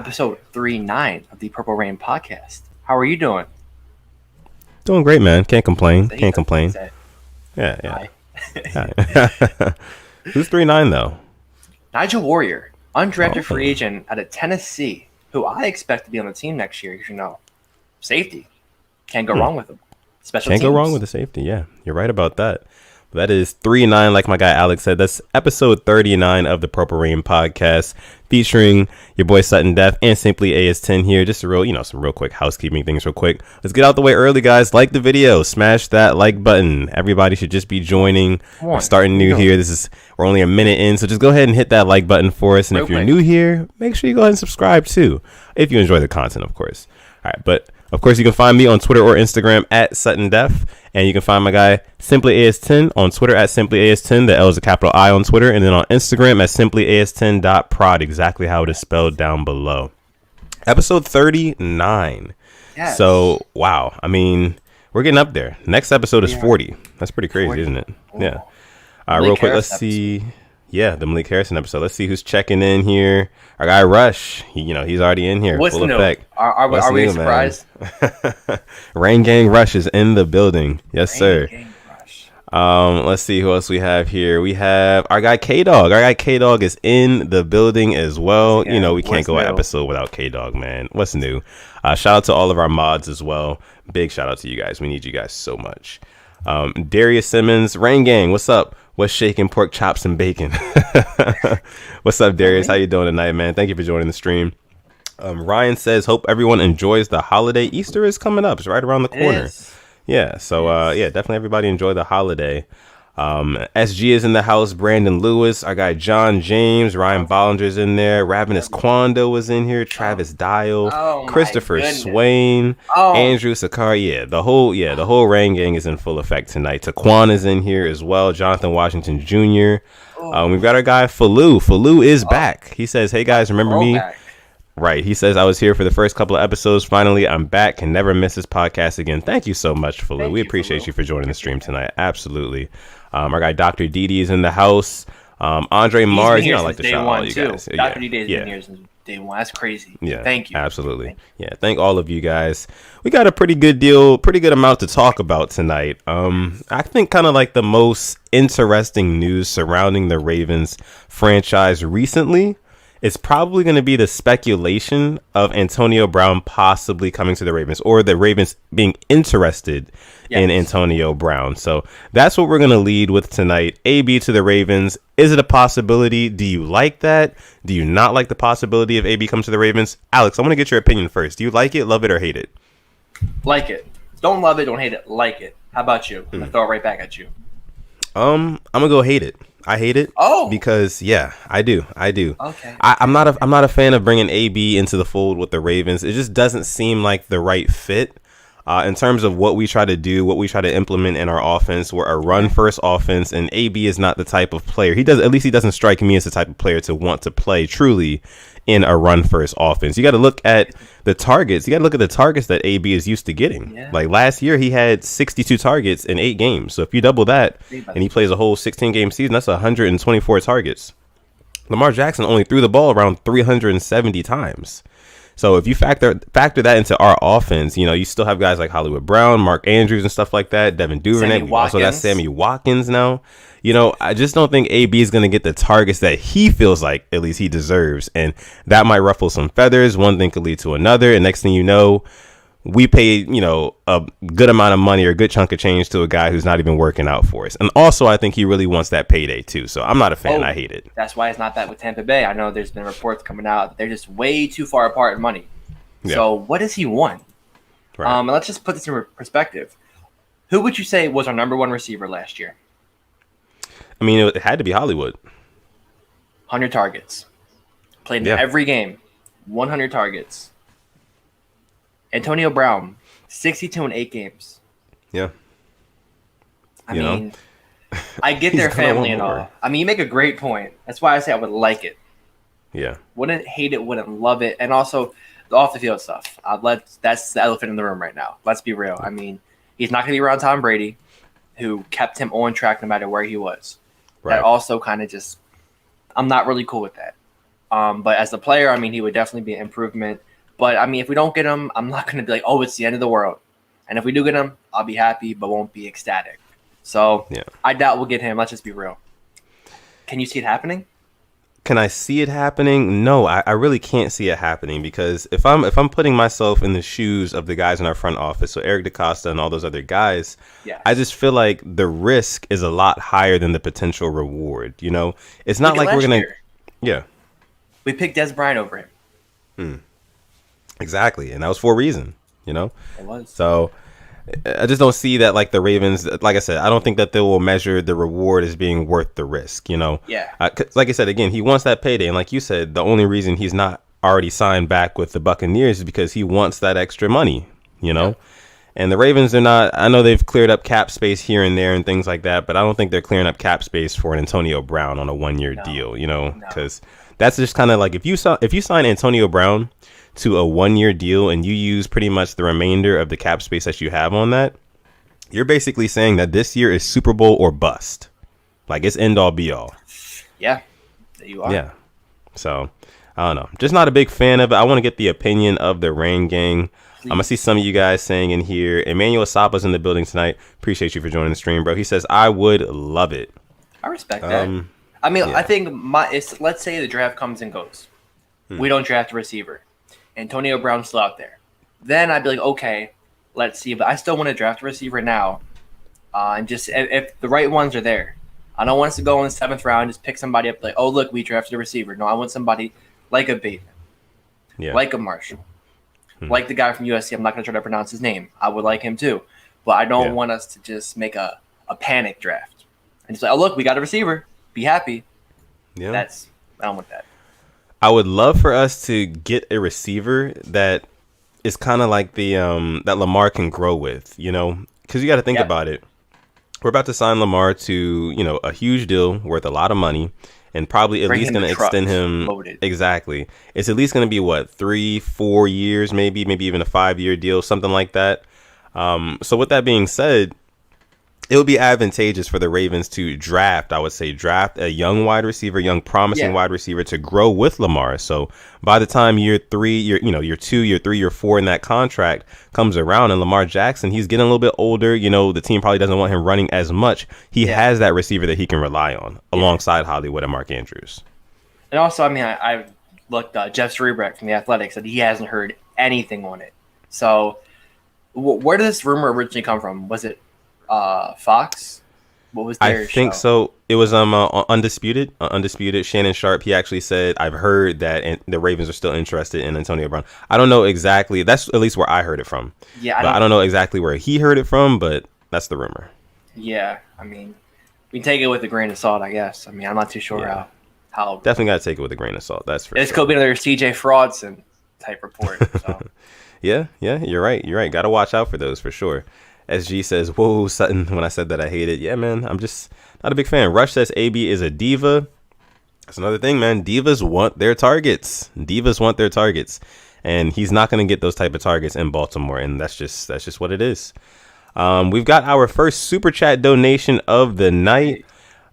episode 39 of the Purple Rain podcast. How are you doing? Doing great, man. Can't complain. Can't complain. Yeah. Who's 3-9 though? Nigel Warrior, undrafted free agent out of Tennessee, who I expect to be on the team next year. Because safety can't go wrong with him. Can't go wrong with the safety. Yeah, you're right about that. That is 3-9, like my guy Alex said. That's episode 39 of the Purple Rain podcast, featuring your boy Sutton Def and Simply AS10 here. Just some real quick housekeeping things real quick. Let's get out the way early, guys. Like the video, smash that like button. Everybody should just be joining. We're starting new here. We're only a minute in, so just go ahead and hit that like button for us. And if you're new here, make sure you go ahead and subscribe too, if you enjoy the content, of course. All right, but of course, you can find me on Twitter or Instagram at Sutton Def, and you can find my guy Simply AS10 on Twitter at Simply AS10. The L is a capital I on Twitter, and then on Instagram at simplyas10.prod, exactly how it is spelled down below. Episode 39. Yes. So, wow. I mean, we're getting up there. Next episode is 40. That's pretty crazy, 40. Isn't it? Ooh. Yeah. Real quick, let's see. Yeah, the Malik Harrison episode. Let's see who's checking in here. Our guy Rush, he's already in here. What's full new? Effect. Are we surprised? REIGNGANG Rush is in the building. Yes, sir. Let's see who else we have here. We have our guy K-Dog. Our guy K-Dog is in the building as well. Yeah, we can't go an episode without K-Dog, man. What's new? Shout out to all of our mods as well. Big shout out to you guys. We need you guys so much. Darius Simmons, REIGNGANG, what's up? What's shaking? Pork chops and bacon. What's up, Darius? How you doing tonight, man? Thank you for joining the stream. Ryan says, hope everyone enjoys the holiday. Easter is coming up. It's right around the corner. Yeah, so definitely everybody enjoy the holiday. SG is in the house. Brandon Lewis, our guy John James, Ryan Bollinger's in there. Ravenous Quando was in here. Travis Dial, Christopher Swain, Andrew Sakari. The whole REIGNGANG is in full effect tonight. Taquan is in here as well. Jonathan Washington Jr. We've got our guy Falou. Falou is back. He says, "Hey guys, remember me?" Right. He says, I was here for the first couple of episodes. Finally, I'm back. Can never miss this podcast again. Thank you so much, Falou. We appreciate you for joining the stream tonight. Absolutely. Our guy Dr. Didi is in the house. Andre Mars, I like to shout out all you guys. Dr. Didi has been here since day one. That's crazy. Yeah. Thank you. Absolutely. Thank all of you guys. We got a pretty good amount to talk about tonight. I think kind of like the most interesting news surrounding the Ravens franchise recently, it's probably going to be the speculation of Antonio Brown possibly coming to the Ravens, or the Ravens being interested in Antonio Brown. So that's what we're going to lead with tonight. AB to the Ravens. Is it a possibility? Do you like that? Do you not like the possibility of AB coming to the Ravens? Alex, I want to get your opinion first. Do you like it, love it, or hate it? Like it. Don't love it, don't hate it. Like it. How about you? I'll throw it right back at you. I'm going to go hate it. I hate it. Because I do. Okay. I'm not a fan of bringing AB into the fold with the Ravens. It just doesn't seem like the right fit in terms of what we try to do, what we try to implement in our offense. We're a run first offense, and AB is not the type of player. He doesn't strike me as the type of player to want to play truly in a run first offense. You got to look at the targets. You got to look at the targets that AB is used to getting. Yeah. Like last year, he had 62 targets in 8 games. So if you double that and he plays a whole 16 game season, that's 124 targets. Lamar Jackson only threw the ball around 370 times. So if you factor that into our offense, you still have guys like Hollywood Brown, Mark Andrews and stuff like that, Devin Duvernay. We also got Sammy Watkins now. I just don't think AB is going to get the targets that he feels like at least he deserves. And that might ruffle some feathers. One thing could lead to another. And next thing you know, we paid, a good amount of money or a good chunk of change to a guy who's not even working out for us. And also, I think he really wants that payday, too. So I'm not a fan. I hate it. That's why it's not that with Tampa Bay. I know there's been reports coming out that they're just way too far apart in money. Yeah. So what does he want? Right. And let's just put this in perspective. Who would you say was our number one receiver last year? I mean, it had to be Hollywood. 100 targets. Played in every game. 100 targets. Antonio Brown, 62 in 8 games. Yeah. I mean, I get their family and all. I mean, you make a great point. That's why I say I would like it. Yeah. Wouldn't hate it, wouldn't love it. And also, the off-the-field stuff. That's the elephant in the room right now. Let's be real. I mean, he's not going to be around Tom Brady, who kept him on track no matter where he was. Right. That also kind of just – I'm not really cool with that. But as a player, I mean, he would definitely be an improvement. But I mean, if we don't get him, I'm not going to be like, oh, it's the end of the world. And if we do get him, I'll be happy, but won't be ecstatic. So I doubt we'll get him. Let's just be real. Can you see it happening? Can I see it happening? No, I really can't see it happening, because if I'm putting myself in the shoes of the guys in our front office, so Eric DaCosta and all those other guys, I just feel like the risk is a lot higher than the potential reward. You know, it's not like we're gonna. Yeah, we picked Des Bryant over him. Exactly, and that was for a reason. You know, it was. So I just don't see that, like, the Ravens, like I said, I don't think that they will measure the reward as being worth the risk, you know? Yeah. 'Cause like I said, again, he wants that payday. And like you said, the only reason he's not already signed back with the Buccaneers is because he wants that extra money, you know? And the Ravens are not, I know they've cleared up cap space here and there and things like that, but I don't think they're clearing up cap space for an Antonio Brown on a 1-year deal, you know? Because that's just kind of like, if you sign Antonio Brown to a 1-year deal and you use pretty much the remainder of the cap space that you have on that, you're basically saying that this year is Super Bowl or bust. Like, it's end all be all. Yeah, there you are. Yeah. So, I don't know. Just not a big fan of it. I want to get the opinion of the Rain Gang. Please. I'm going to see some of you guys saying in here. Emmanuel Sapa's in the building tonight. Appreciate you for joining the stream, bro. He says, I would love it. I respect that. I mean, I think let's say the draft comes and goes. We don't draft a receiver. Antonio Brown's still out there. Then I'd be like, okay, let's see. But I still want to draft a receiver now. And just if the right ones are there. I don't want us to go in the 7th round, just pick somebody up like, oh, look, we drafted a receiver. No, I want somebody like a Bateman, like a Marshall, like the guy from USC. I'm not going to try to pronounce his name. I would like him too. But I don't want us to just make a panic draft. And just like, oh, look, we got a receiver. Be happy. Yeah. I don't want that. I would love for us to get a receiver that is kind of like the that Lamar can grow with, you know, because you got to think about it. We're about to sign Lamar to, you know, a huge deal worth a lot of money, and probably at least going to extend him. Loaded. Exactly. It's at least going to be what, 3-4 years, maybe even a 5-year deal, something like that. So with that being said, it would be advantageous for the Ravens to draft a young wide receiver, young promising wide receiver to grow with Lamar. So by the time year 3, year 2, year 3, year 4 in that contract comes around, and Lamar Jackson, he's getting a little bit older. You know, the team probably doesn't want him running as much. He has that receiver that he can rely on alongside Hollywood and Mark Andrews. And also, I mean, I looked, Jeff Cerebrak from The Athletic said he hasn't heard anything on it. So where did this rumor originally come from? Was it Fox? What was their I think show? So it was Undisputed. Shannon Sharp, he actually said, I've heard that the Ravens are still interested in Antonio Brown. I don't know exactly. That's at least where I heard it from. Yeah, I don't know exactly where he heard it from, but that's the rumor. Yeah, I mean, we take it with a grain of salt, I guess. I mean, I'm not too sure how definitely got to take it with a grain of salt. That's for This could be another CJ Fraudson type report. So. Yeah, you're right. Got to watch out for those for sure. SG says, whoa, Sutton, when I said that I hate it. Yeah, man, I'm just not a big fan. Rush says AB is a diva. That's another thing, man. Divas want their targets. And he's not going to get those type of targets in Baltimore. And that's just what it is. We've got our first super chat donation of the night.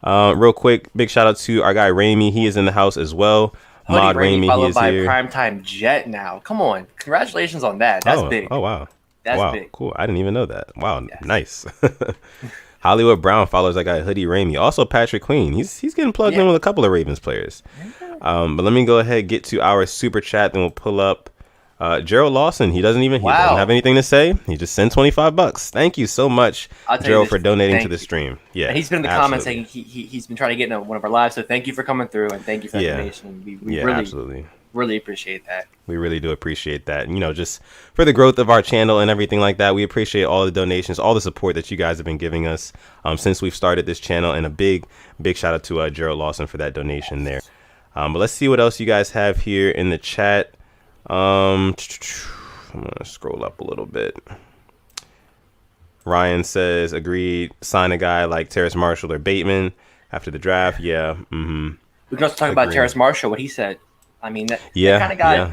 Real quick, big shout out to our guy Ramey. He is in the house as well. Mod Ramey, followed by Primetime Jet now. Come on. Congratulations on that. That's big. Oh, wow. That's big. Cool. I didn't even know that. Wow, nice. Hollywood Brown follows that guy Hoodie Ramey. Also Patrick Queen. He's getting plugged in with a couple of Ravens players. But let me go ahead and get to our super chat, then we'll pull up Gerald Lawson. He doesn't have anything to say. He just sent $25. Thank you so much, Gerald, for donating to the stream. Yeah, and he's been in the comments saying he's been trying to get into one of our lives. So thank you for coming through, and thank you for the donation. We really appreciate that. We really do appreciate that. And, just for the growth of our channel and everything like that, we appreciate all the donations, all the support that you guys have been giving us since we've started this channel. And a big shout out to Gerald Lawson for that donation there. But let's see what else you guys have here in the chat. I'm going to scroll up a little bit. Ryan says, agreed, sign a guy like Terrace Marshall or Bateman after the draft. Yeah. Mm-hmm. We can also talk about Terrace Marshall, what he said. I mean, that kind of got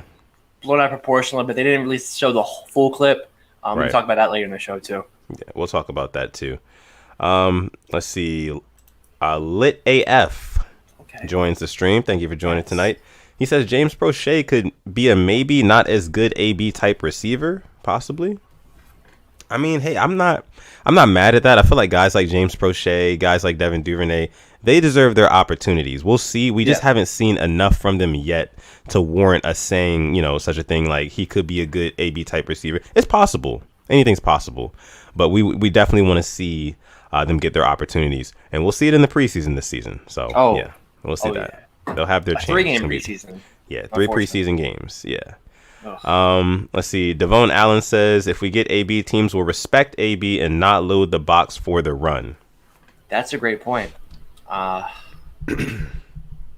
blown out of proportion a little bit. They didn't really show the full clip. We'll talk about that later in the show, too. Yeah, we'll talk about that, too. Let's see. Lit AF joins the stream. Thank you for joining tonight. He says James Prochet could be a maybe not as good AB type receiver, possibly. I mean, hey, I'm not mad at that. I feel like guys like James Prochet, guys like Devin Duvernay, they deserve their opportunities. We'll see. We just haven't seen enough from them yet to warrant us saying, such a thing like he could be a good AB type receiver. It's possible. Anything's possible. But we definitely want to see them get their opportunities. And we'll see it in the preseason this season. So, yeah, we'll see that. Yeah. They'll have their chance. 3-game preseason. Yeah, 3 preseason games. Yeah. Let's see. Devon Allen says if we get AB, teams will respect AB and not load the box for the run. That's a great point. And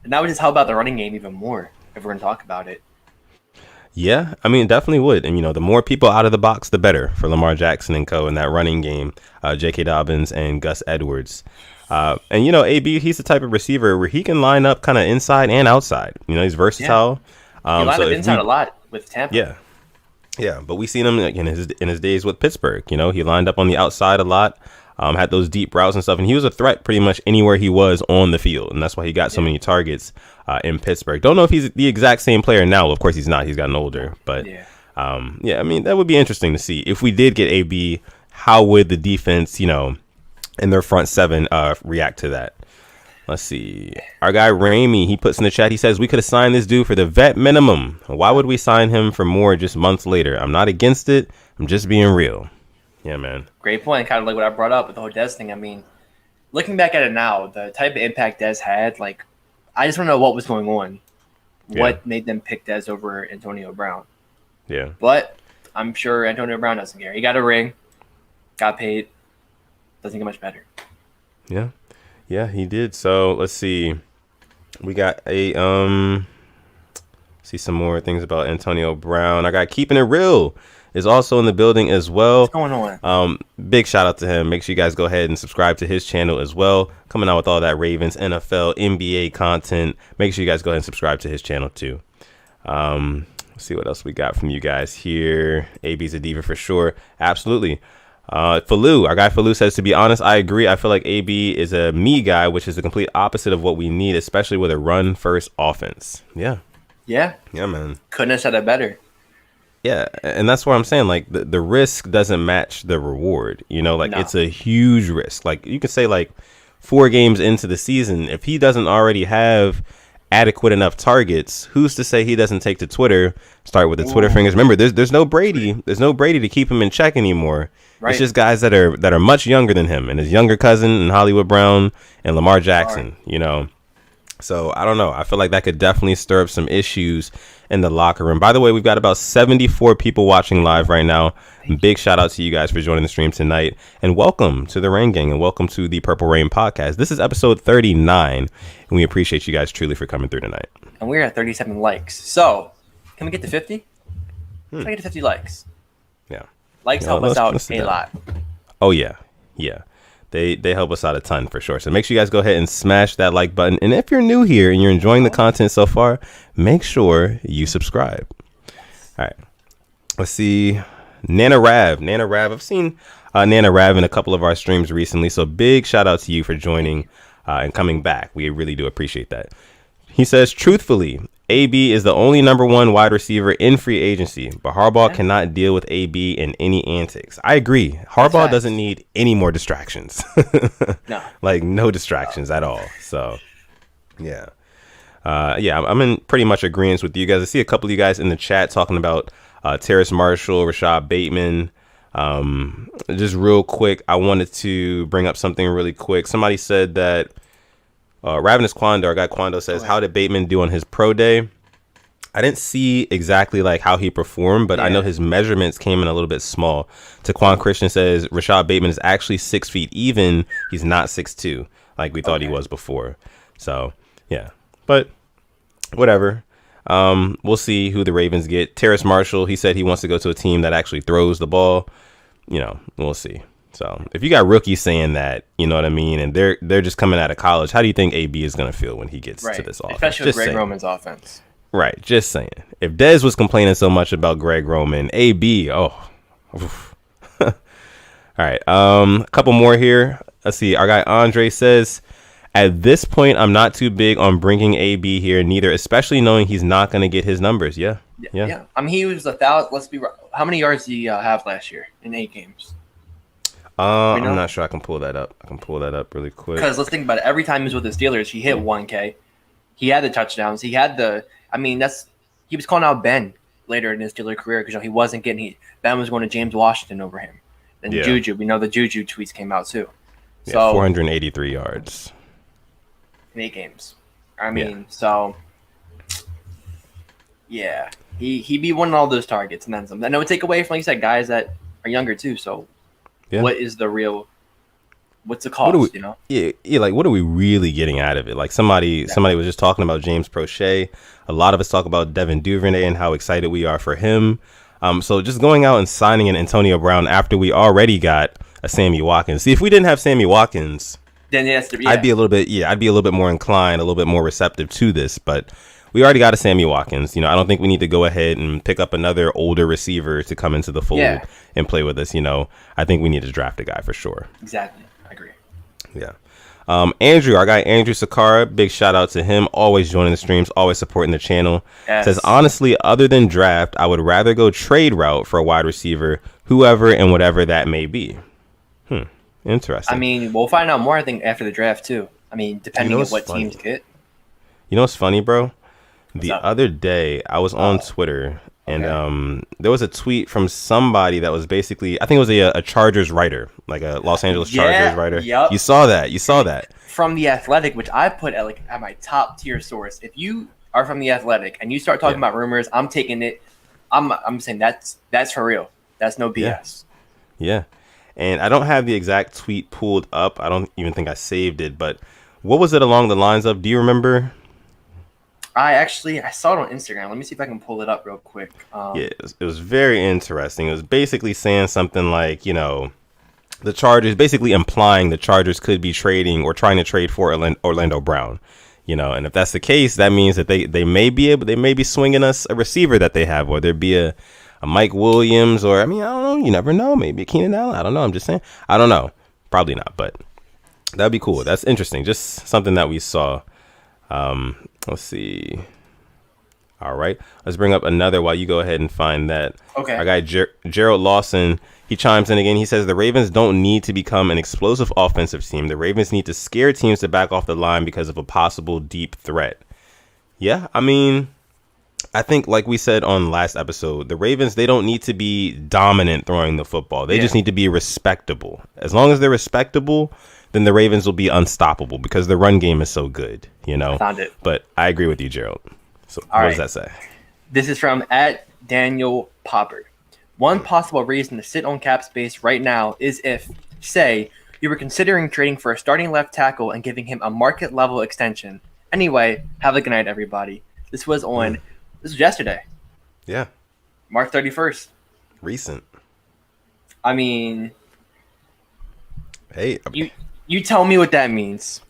that would just help out the running game even more if we're going to talk about it. Yeah, I mean, it definitely would. And, the more people out of the box, the better for Lamar Jackson and co. in that running game, J.K. Dobbins and Gus Edwards. And, AB, he's the type of receiver where he can line up kind of inside and outside. He's versatile. Yeah. He lined up inside a lot with Tampa. Yeah, but we seen him in his days with Pittsburgh. He lined up on the outside a lot. Had those deep routes and stuff, and he was a threat pretty much anywhere he was on the field, and that's why he got so many targets in Pittsburgh. Don't know if he's the exact same player now. Of course, he's not. He's gotten older, but I mean, that would be interesting to see if we did get AB. How would the defense, in their front seven, react to that? Let's see. Our guy Ramey, he puts in the chat. He says we could have signed this dude for the vet minimum. Why would we sign him for more just months later? I'm not against it. I'm just being real. Yeah, man. Great point. Kind of like what I brought up with the whole Dez thing. I mean, looking back at it now, the type of impact Dez had, I just want to know what was going on. What made them pick Dez over Antonio Brown? Yeah. But I'm sure Antonio Brown doesn't care. He got a ring, got paid, doesn't get much better. Yeah. Yeah, he did. So let's see. We got see some more things about Antonio Brown. I got Keeping It Real is also in the building as well. What's going on? Big shout out to him. Make sure you guys go ahead and subscribe to his channel as well. Coming out with all that Ravens, NFL, NBA content. Make sure you guys go ahead and subscribe to his channel too. Let's see what else we got from you guys here. AB's a diva for sure. Absolutely. Falou, our guy Falou says, to be honest, I agree. I feel like AB is a me guy, which is the complete opposite of what we need, especially with a run first offense. Yeah, man. Couldn't have said it better. Yeah, and that's what I'm saying. The risk doesn't match the reward. It's a huge risk. You could say 4 games into the season, if he doesn't already have adequate enough targets, who's to say he doesn't take to Twitter, start with the Twitter fingers? Remember, there's no Brady. There's no Brady to keep him in check anymore. Right. It's just guys that are much younger than him, and his younger cousin and Hollywood Brown and Lamar Jackson. So I don't know. I feel like that could definitely stir up some issues in the locker room. By the way, we've got about 74 people watching live right now. Big shout out to you guys for joining the stream tonight, and welcome to the Rain Gang, and welcome to the Purple Rain podcast. This is episode 39, and we appreciate you guys truly for coming through tonight. And we're at 37 likes. So can we get to 50? Can I get to 50 likes? Yeah. Likes help us out a lot. Oh, yeah. They help us out a ton for sure. So make sure you guys go ahead and smash that like button. And if you're new here and you're enjoying the content so far, make sure you subscribe. All right. Let's see. Nana Rav. I've seen Nana Rav in a couple of our streams recently. So big shout out to you for joining and coming back. We really do appreciate that. He says, truthfully, AB is the only number 1 wide receiver in free agency, but Harbaugh cannot deal with AB in any antics. I agree. Harbaugh doesn't need any more distractions. No. No distractions at all. So, yeah. I'm in pretty much agreement with you guys. I see a couple of you guys in the chat talking about Terrace Marshall, Rashad Bateman. Just real quick, I wanted to bring up something really quick. Somebody said that Ravenous Quando, our guy Quando, says, how did Bateman do on his pro day? I didn't see exactly how he performed, but I know his measurements came in a little bit small. Taquan Christian says Rashad Bateman is actually 6 feet even. He's not 6'2", like we thought he was before. So, yeah. But whatever. We'll see who the Ravens get. Terrace Marshall, he said he wants to go to a team that actually throws the ball. We'll see. So if you got rookies saying that, you know what I mean, and they're just coming out of college, how do you think AB is going to feel when he gets to this offense? Especially with Greg Roman's offense. Right. Just saying. If Dez was complaining so much about Greg Roman, AB, All right. A couple more here. Let's see. Our guy Andre says, At this point, I'm not too big on bringing AB here, neither, especially knowing he's not going to get his numbers. Yeah. I mean, he was 1,000. Let's be. How many yards did he have last year in 8 games? I'm not sure. I can pull that up. Really quick. Because let's think about it. Every time he was with the Steelers, he hit 1K. He had the touchdowns. He had the. I mean, he was calling out Ben later in his Steeler career because he wasn't getting. Ben was going to James Washington over him. And Juju, we know the Juju tweets came out too. So 483 yards in 8 games. I mean, so yeah, he be winning all those targets and then some. And it would take away from, like you said, guys that are younger too. So what is the real? What's the cost? Yeah. Like, what are we really getting out of it? Like somebody was just talking about James Prochet. A lot of us talk about Devin Duvernay and how excited we are for him. So just going out and signing an Antonio Brown after we already got a Sammy Watkins. See, if we didn't have Sammy Watkins, then I'd be a little bit more inclined, a little bit more receptive to this. But we already got a Sammy Watkins. I don't think we need to go ahead and pick up another older receiver to come into the fold and play with us. I think we need to draft a guy for sure. Exactly. I agree. Yeah. Andrew, our guy Andrew Sakara, big shout out to him, always joining the streams, always supporting the channel. Says, honestly, other than draft, I would rather go trade route for a wide receiver, whoever and whatever that may be. Interesting. I mean, we'll find out more, I think, after the draft too. I mean, depending on what teams get. You know what's funny, bro? The other day I was on Twitter and there was a tweet from somebody that was basically, I think it was a Chargers writer, like a Los Angeles Chargers writer. Yep. You saw that from The Athletic, which I put at my top tier source. If you are from The Athletic and you start talking about rumors, I'm taking it. I'm saying that's for real. That's no BS. Yeah. And I don't have the exact tweet pulled up. I don't even think I saved it, but what was it along the lines of? Do you remember? I saw it on Instagram. Let me see if I can pull it up real quick. It was very interesting. It was basically saying something like, the Chargers, basically implying the Chargers could be trading or trying to trade for Orlando Brown. And if that's the case, that means that they may be swinging us a receiver that they have, or there'd be a Mike Williams, or I don't know. You never know. Maybe a Keenan Allen. I don't know. I'm just saying. I don't know. Probably not, but that'd be cool. That's interesting. Just something that we saw. Let's see. All right. Let's bring up another while you go ahead and find that. Okay. Our guy Gerald Lawson, he chimes in again. He says the Ravens don't need to become an explosive offensive team. The Ravens need to scare teams to back off the line because of a possible deep threat. Yeah, I mean, I think like we said on last episode, the Ravens, they don't need to be dominant throwing the football. They just need to be respectable. As long as they're respectable, then the Ravens will be unstoppable because the run game is so good, I found it. But I agree with you, Gerald. So what does that say? This is from @Daniel Poppard. One possible reason to sit on cap space right now is if, say, you were considering trading for a starting left tackle and giving him a market level extension. Anyway, have a good night, everybody. This was yesterday. Yeah. March 31st. Recent. I mean, hey, you tell me what that means.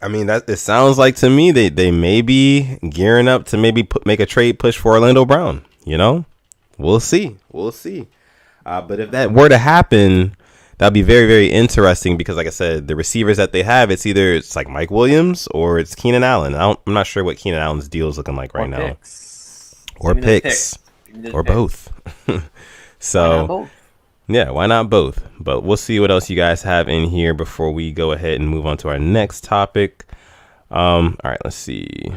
I mean, it sounds like to me they may be gearing up to maybe make a trade push for Orlando Brown. We'll see. But if that were to happen, that'd be very, very interesting because, like I said, the receivers that they have, it's like Mike Williams or it's Keenan Allen. I'm not sure what Keenan Allen's deal is looking like right now. Or picks. Or both. So, yeah, why not both? But we'll see what else you guys have in here before we go ahead and move on to our next topic. All right, let's see.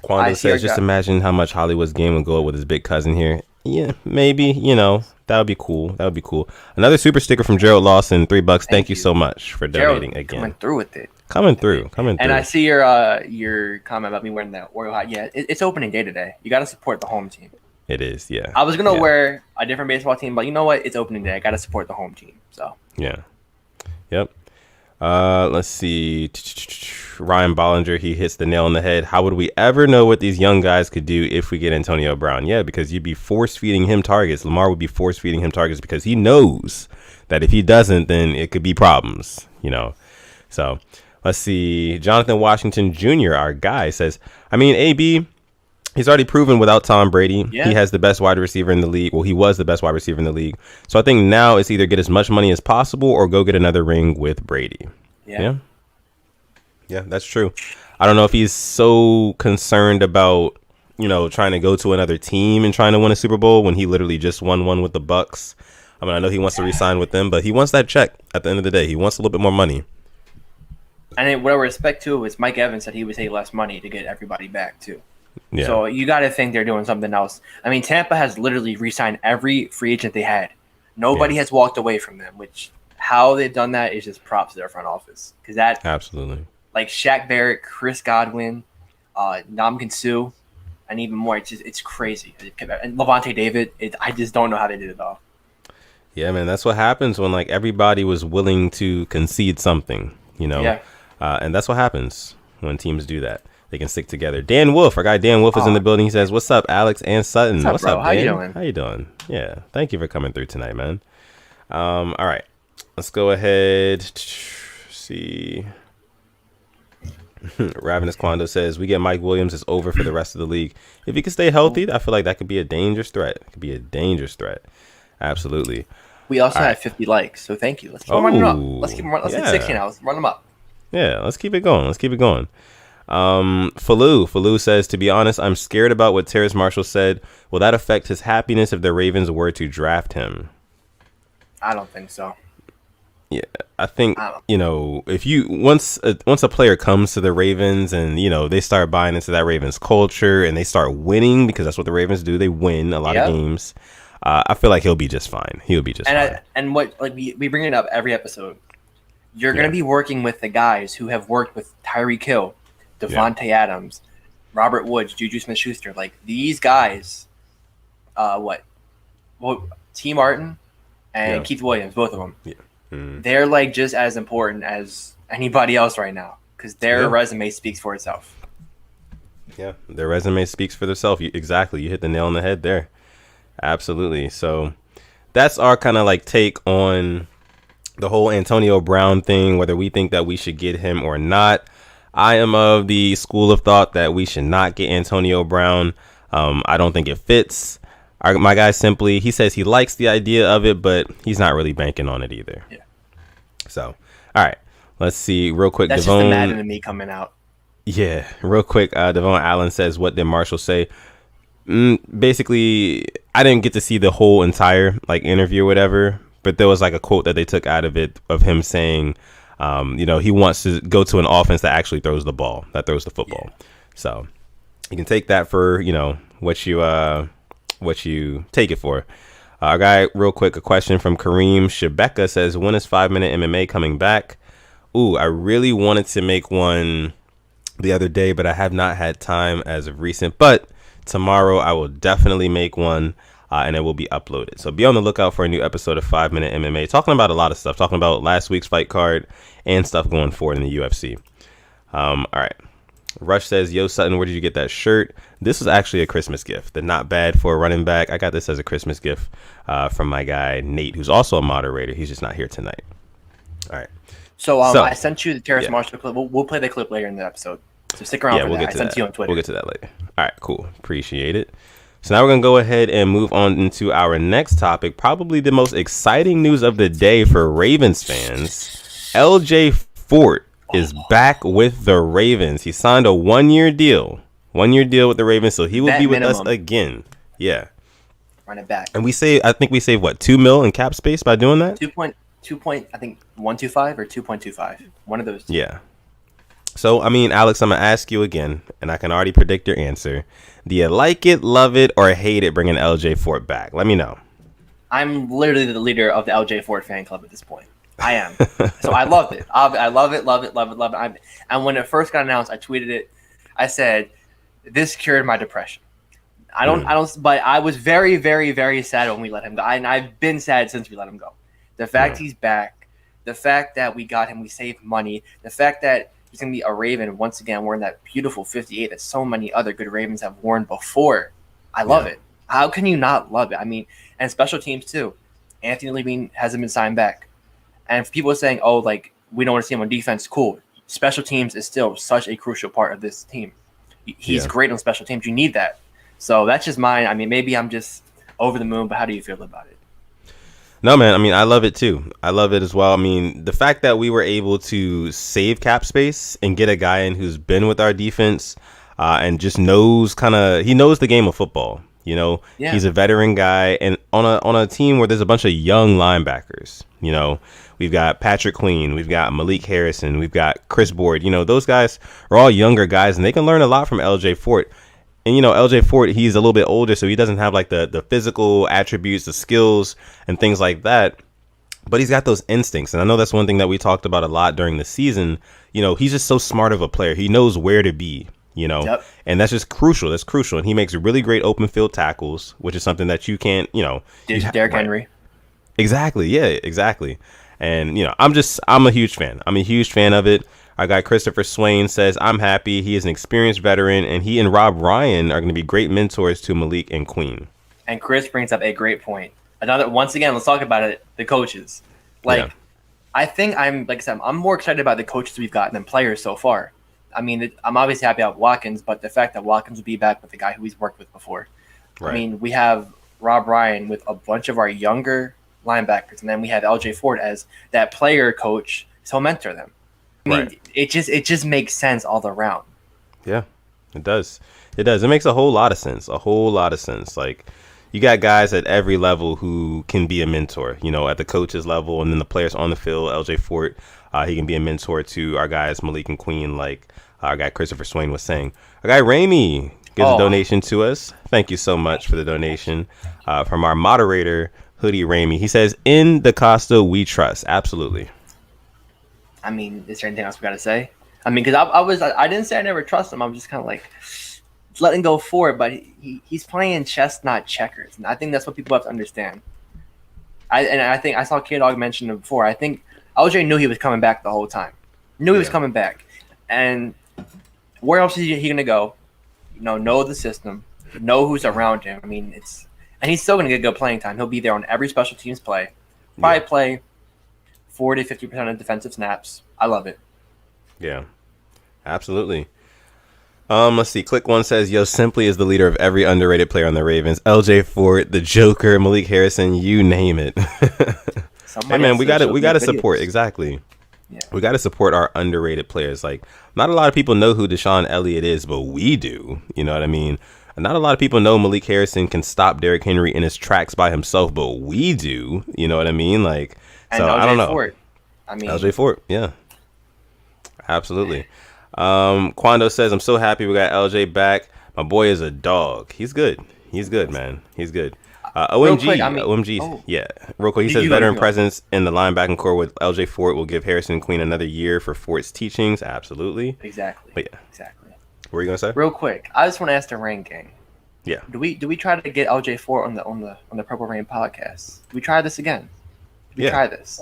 Quando says, just imagine how much Hollywood's game would go with his big cousin here. Yeah, maybe, that would be cool. Another super sticker from Gerald Lawson, $3. Thank you so much for donating Gerald, again. Coming through with it. Coming through. And I see your comment about me wearing that Oreo hat. Yeah, it's opening day today. You got to support the home team. It is, yeah. I was going to wear a different baseball team, but you know what? It's opening day. I got to support the home team. So. Yeah. Yep. Let's see. Ryan Bollinger, he hits the nail on the head. How would we ever know what these young guys could do if we get Antonio Brown? Yeah, because you'd be force-feeding him targets. Lamar would be force-feeding him targets because he knows that if he doesn't, then it could be problems, So, let's see. Jonathan Washington Jr., our guy, says, AB, he's already proven without Tom Brady. Yeah. He has the best wide receiver in the league. Well, he was the best wide receiver in the league. So I think now it's either get as much money as possible or go get another ring with Brady. Yeah. Yeah, that's true. I don't know if he's so concerned about, trying to go to another team and trying to win a Super Bowl when he literally just won one with the Bucks. I mean, I know he wants to re-sign with them, but he wants that check at the end of the day. He wants a little bit more money. And what I respect too is Mike Evans said he would take less money to get everybody back too. Yeah. So you got to think they're doing something else. I mean, Tampa has literally re-signed every free agent they had. Nobody has walked away from them, which how they've done that is just props to their front office. Because that absolutely, like Shaq Barrett, Chris Godwin, Ndamukong Suh, and even more. It's crazy. And Levante David, I just don't know how they did it all. Yeah, man, that's what happens when like everybody was willing to concede something, Yeah. And that's what happens when teams do that. They can stick together. Dan Wolf, our guy Dan Wolf is in the building. He says, "What's up, Alex and Sutton? What's up, Dan? How you doing? How you doing? Yeah, thank you for coming through tonight, man. All right, let's go ahead. See, Ravenous Quando says we get Mike Williams. It's over for the rest of the league. If he can stay healthy, I feel like that could be a dangerous threat. It could be a dangerous threat. Absolutely. We also had 50 likes, so thank you. Let's keep running up. Let's hit 60 now. Let's run them up. Yeah, let's keep it going. Falou says, to be honest, I'm scared about what Terrace Marshall said. Will that affect his happiness if the Ravens were to draft him? I don't think so. Yeah, I think, if you once a player comes to the Ravens and, they start buying into that Ravens culture and they start winning, because that's what the Ravens do. They win a lot of games. I feel like he'll be just fine. He'll be just fine. And what, like, we bring it up every episode. You're going to be working with the guys who have worked with Tyreek Hill, Devontae Adams, Robert Woods, Juju Smith-Schuster. Like, these guys, T. Martin and Keith Williams, both of them. Yeah. Mm-hmm. They're, like, just as important as anybody else right now because their resume speaks for itself. Yeah, their resume speaks for themselves. Exactly. You hit the nail on the head there. Absolutely. So that's our kind of like take on the whole Antonio Brown thing, whether we think that we should get him or not. I am of the school of thought that we should not get Antonio Brown. I don't think it fits. My guy simply, he says he likes the idea of it, but he's not really banking on it either. Yeah. So, all right, let's see real quick. That's just the Madden in me coming out. Yeah, real quick. Devon Allen says, what did Marshall say? Basically, I didn't get to see the whole entire like interview or whatever, but there was like a quote that they took out of it of him saying, he wants to go to an offense that actually throws the ball, that throws the football. Yeah. So you can take that for, what you take it for. Our guy, real quick, a question from Kareem Shebeka says, when is 5-Minute MMA coming back? Ooh, I really wanted to make one the other day, but I have not had time as of recent, but tomorrow I will definitely make one and it will be uploaded. So be on the lookout for a new episode of 5-Minute MMA, talking about a lot of stuff, talking about last week's fight card and stuff going forward in the UFC. All right. Rush says, yo, Sutton, where did you get that shirt? This was actually a Christmas gift. They're not bad for a running back. I got this as a Christmas gift from my guy, Nate, who's also a moderator. He's just not here tonight. All right. So I sent you the Terrace Marshall clip. We'll play the clip later in the episode. So stick around for we'll that. Get to I sent that. you on Twitter. We'll get to that later. All right, cool. Appreciate it. So now we're going to go ahead and move on into our next topic, probably the most exciting news of the day for Ravens fans. LJ Fort is back with the Ravens. He signed a one-year deal with the Ravens, so he will be with us again. Yeah. Run it back. And I think we saved, what, $2 million in cap space by doing that? 2 I think 125 or 2.25. One of those two. Yeah. So, I mean, Alex, I'm going to ask you again, and I can already predict your answer. Do you like it, love it, or hate it bringing LJ Fort back? Let me know. I'm literally the leader of the LJ Fort fan club at this point. I am. So I loved it. I love it. And when it first got announced, I tweeted it. I said, this cured my depression. But I was very, very, very sad when we let him go. And I've been sad since we let him go. The fact he's back, the fact that we got him, we saved money, the fact that he's going to be a Raven once again wearing that beautiful 58 that so many other good Ravens have worn before. I love it. How can you not love it? I mean, and special teams too. Anthony Levine hasn't been signed back. And if people are saying, oh, like, we don't want to see him on defense, cool. Special teams is still such a crucial part of this team. He's great on special teams. You need that. So that's just mine. I mean, maybe I'm just over the moon, but how do you feel about it? No, man. I mean, I love it too. I love it as well. I mean, the fact that we were able to save cap space and get a guy in who's been with our defense and just knows he knows the game of football. You know, he's a veteran guy, and on a team where there's a bunch of young linebackers. You know, we've got Patrick Queen, we've got Malik Harrison, we've got Chris Board. You know, those guys are all younger guys, and they can learn a lot from LJ Fort. And, you know, LJ Fort, he's a little bit older, so he doesn't have like the physical attributes, the skills and things like that. But he's got those instincts. And I know that's one thing that we talked about a lot during the season. You know, he's just so smart of a player. He knows where to be, you know, and that's just crucial. That's crucial. And he makes really great open field tackles, which is something that you can't, you know. Derrick Henry. Exactly. Yeah, exactly. And, you know, I'm a huge fan. I'm a huge fan of it. Our guy Christopher Swain says, I'm happy. He is an experienced veteran, and he and Rob Ryan are going to be great mentors to Malik and Queen. And Chris brings up a great point. Once again, let's talk about it. The coaches. I think like I said, I'm more excited about the coaches we've got than players so far. I mean, I'm obviously happy about Watkins, but the fact that Watkins will be back with the guy who he's worked with before. Right. I mean, we have Rob Ryan with a bunch of our younger linebackers, and then we have LJ Ford as that player coach, so he'll mentor them. I mean, it just makes sense all around. Yeah, it does. It does. It makes a whole lot of sense. A whole lot of sense. Like, you got guys at every level who can be a mentor, you know, at the coaches level, and then the players on the field. LJ Fort, he can be a mentor to our guys Malik and Queen, like our guy Christopher Swain was saying. Our guy Ramey gives a donation to us. Thank you so much for the donation from our moderator, Hoodie Ramey. He says, in DaCosta, we trust. Absolutely. I mean, is there anything else we got to say? I mean, because I didn't say I never trust him. I'm just kind of like letting go forward, but he's playing chess, not checkers. And I think that's what people have to understand. I think I saw K-Dog mention it before. I think LJ knew he was coming back the whole time. Knew he was coming back. And where else is he going to go? You know the system, know who's around him. I mean, and he's still going to get good playing time. He'll be there on every special teams play. Probably play 40 to 50% of defensive snaps. I love it. Yeah, absolutely. Let's see. Click One says, yo, Simply is the leader of every underrated player on the Ravens. LJ Fort, the Joker, Malik Harrison, you name it. Hey, man, we got to support. Exactly. Yeah. We got to support our underrated players. Like, not a lot of people know who Deshaun Elliott is, but we do. You know what I mean? Not a lot of people know Malik Harrison can stop Derrick Henry in his tracks by himself, but we do. You know what I mean? Like, and so I don't know. Fort. I mean, LJ Fort, yeah, absolutely. Quando says, I'm so happy we got LJ back. My boy is a dog. He's good. He's good, man. He's good. OMG. Yeah. Real quick. He says veteran presence in the linebacking core with LJ Fort will give Harrison Queen another year for Fort's teachings. Absolutely. Exactly. But yeah. Exactly. What were you gonna say? Real quick. I just want to ask the Rain Gang. Yeah. Do we try to get LJ Fort on the Purple Rain podcast? Do we try this again? Do we try this?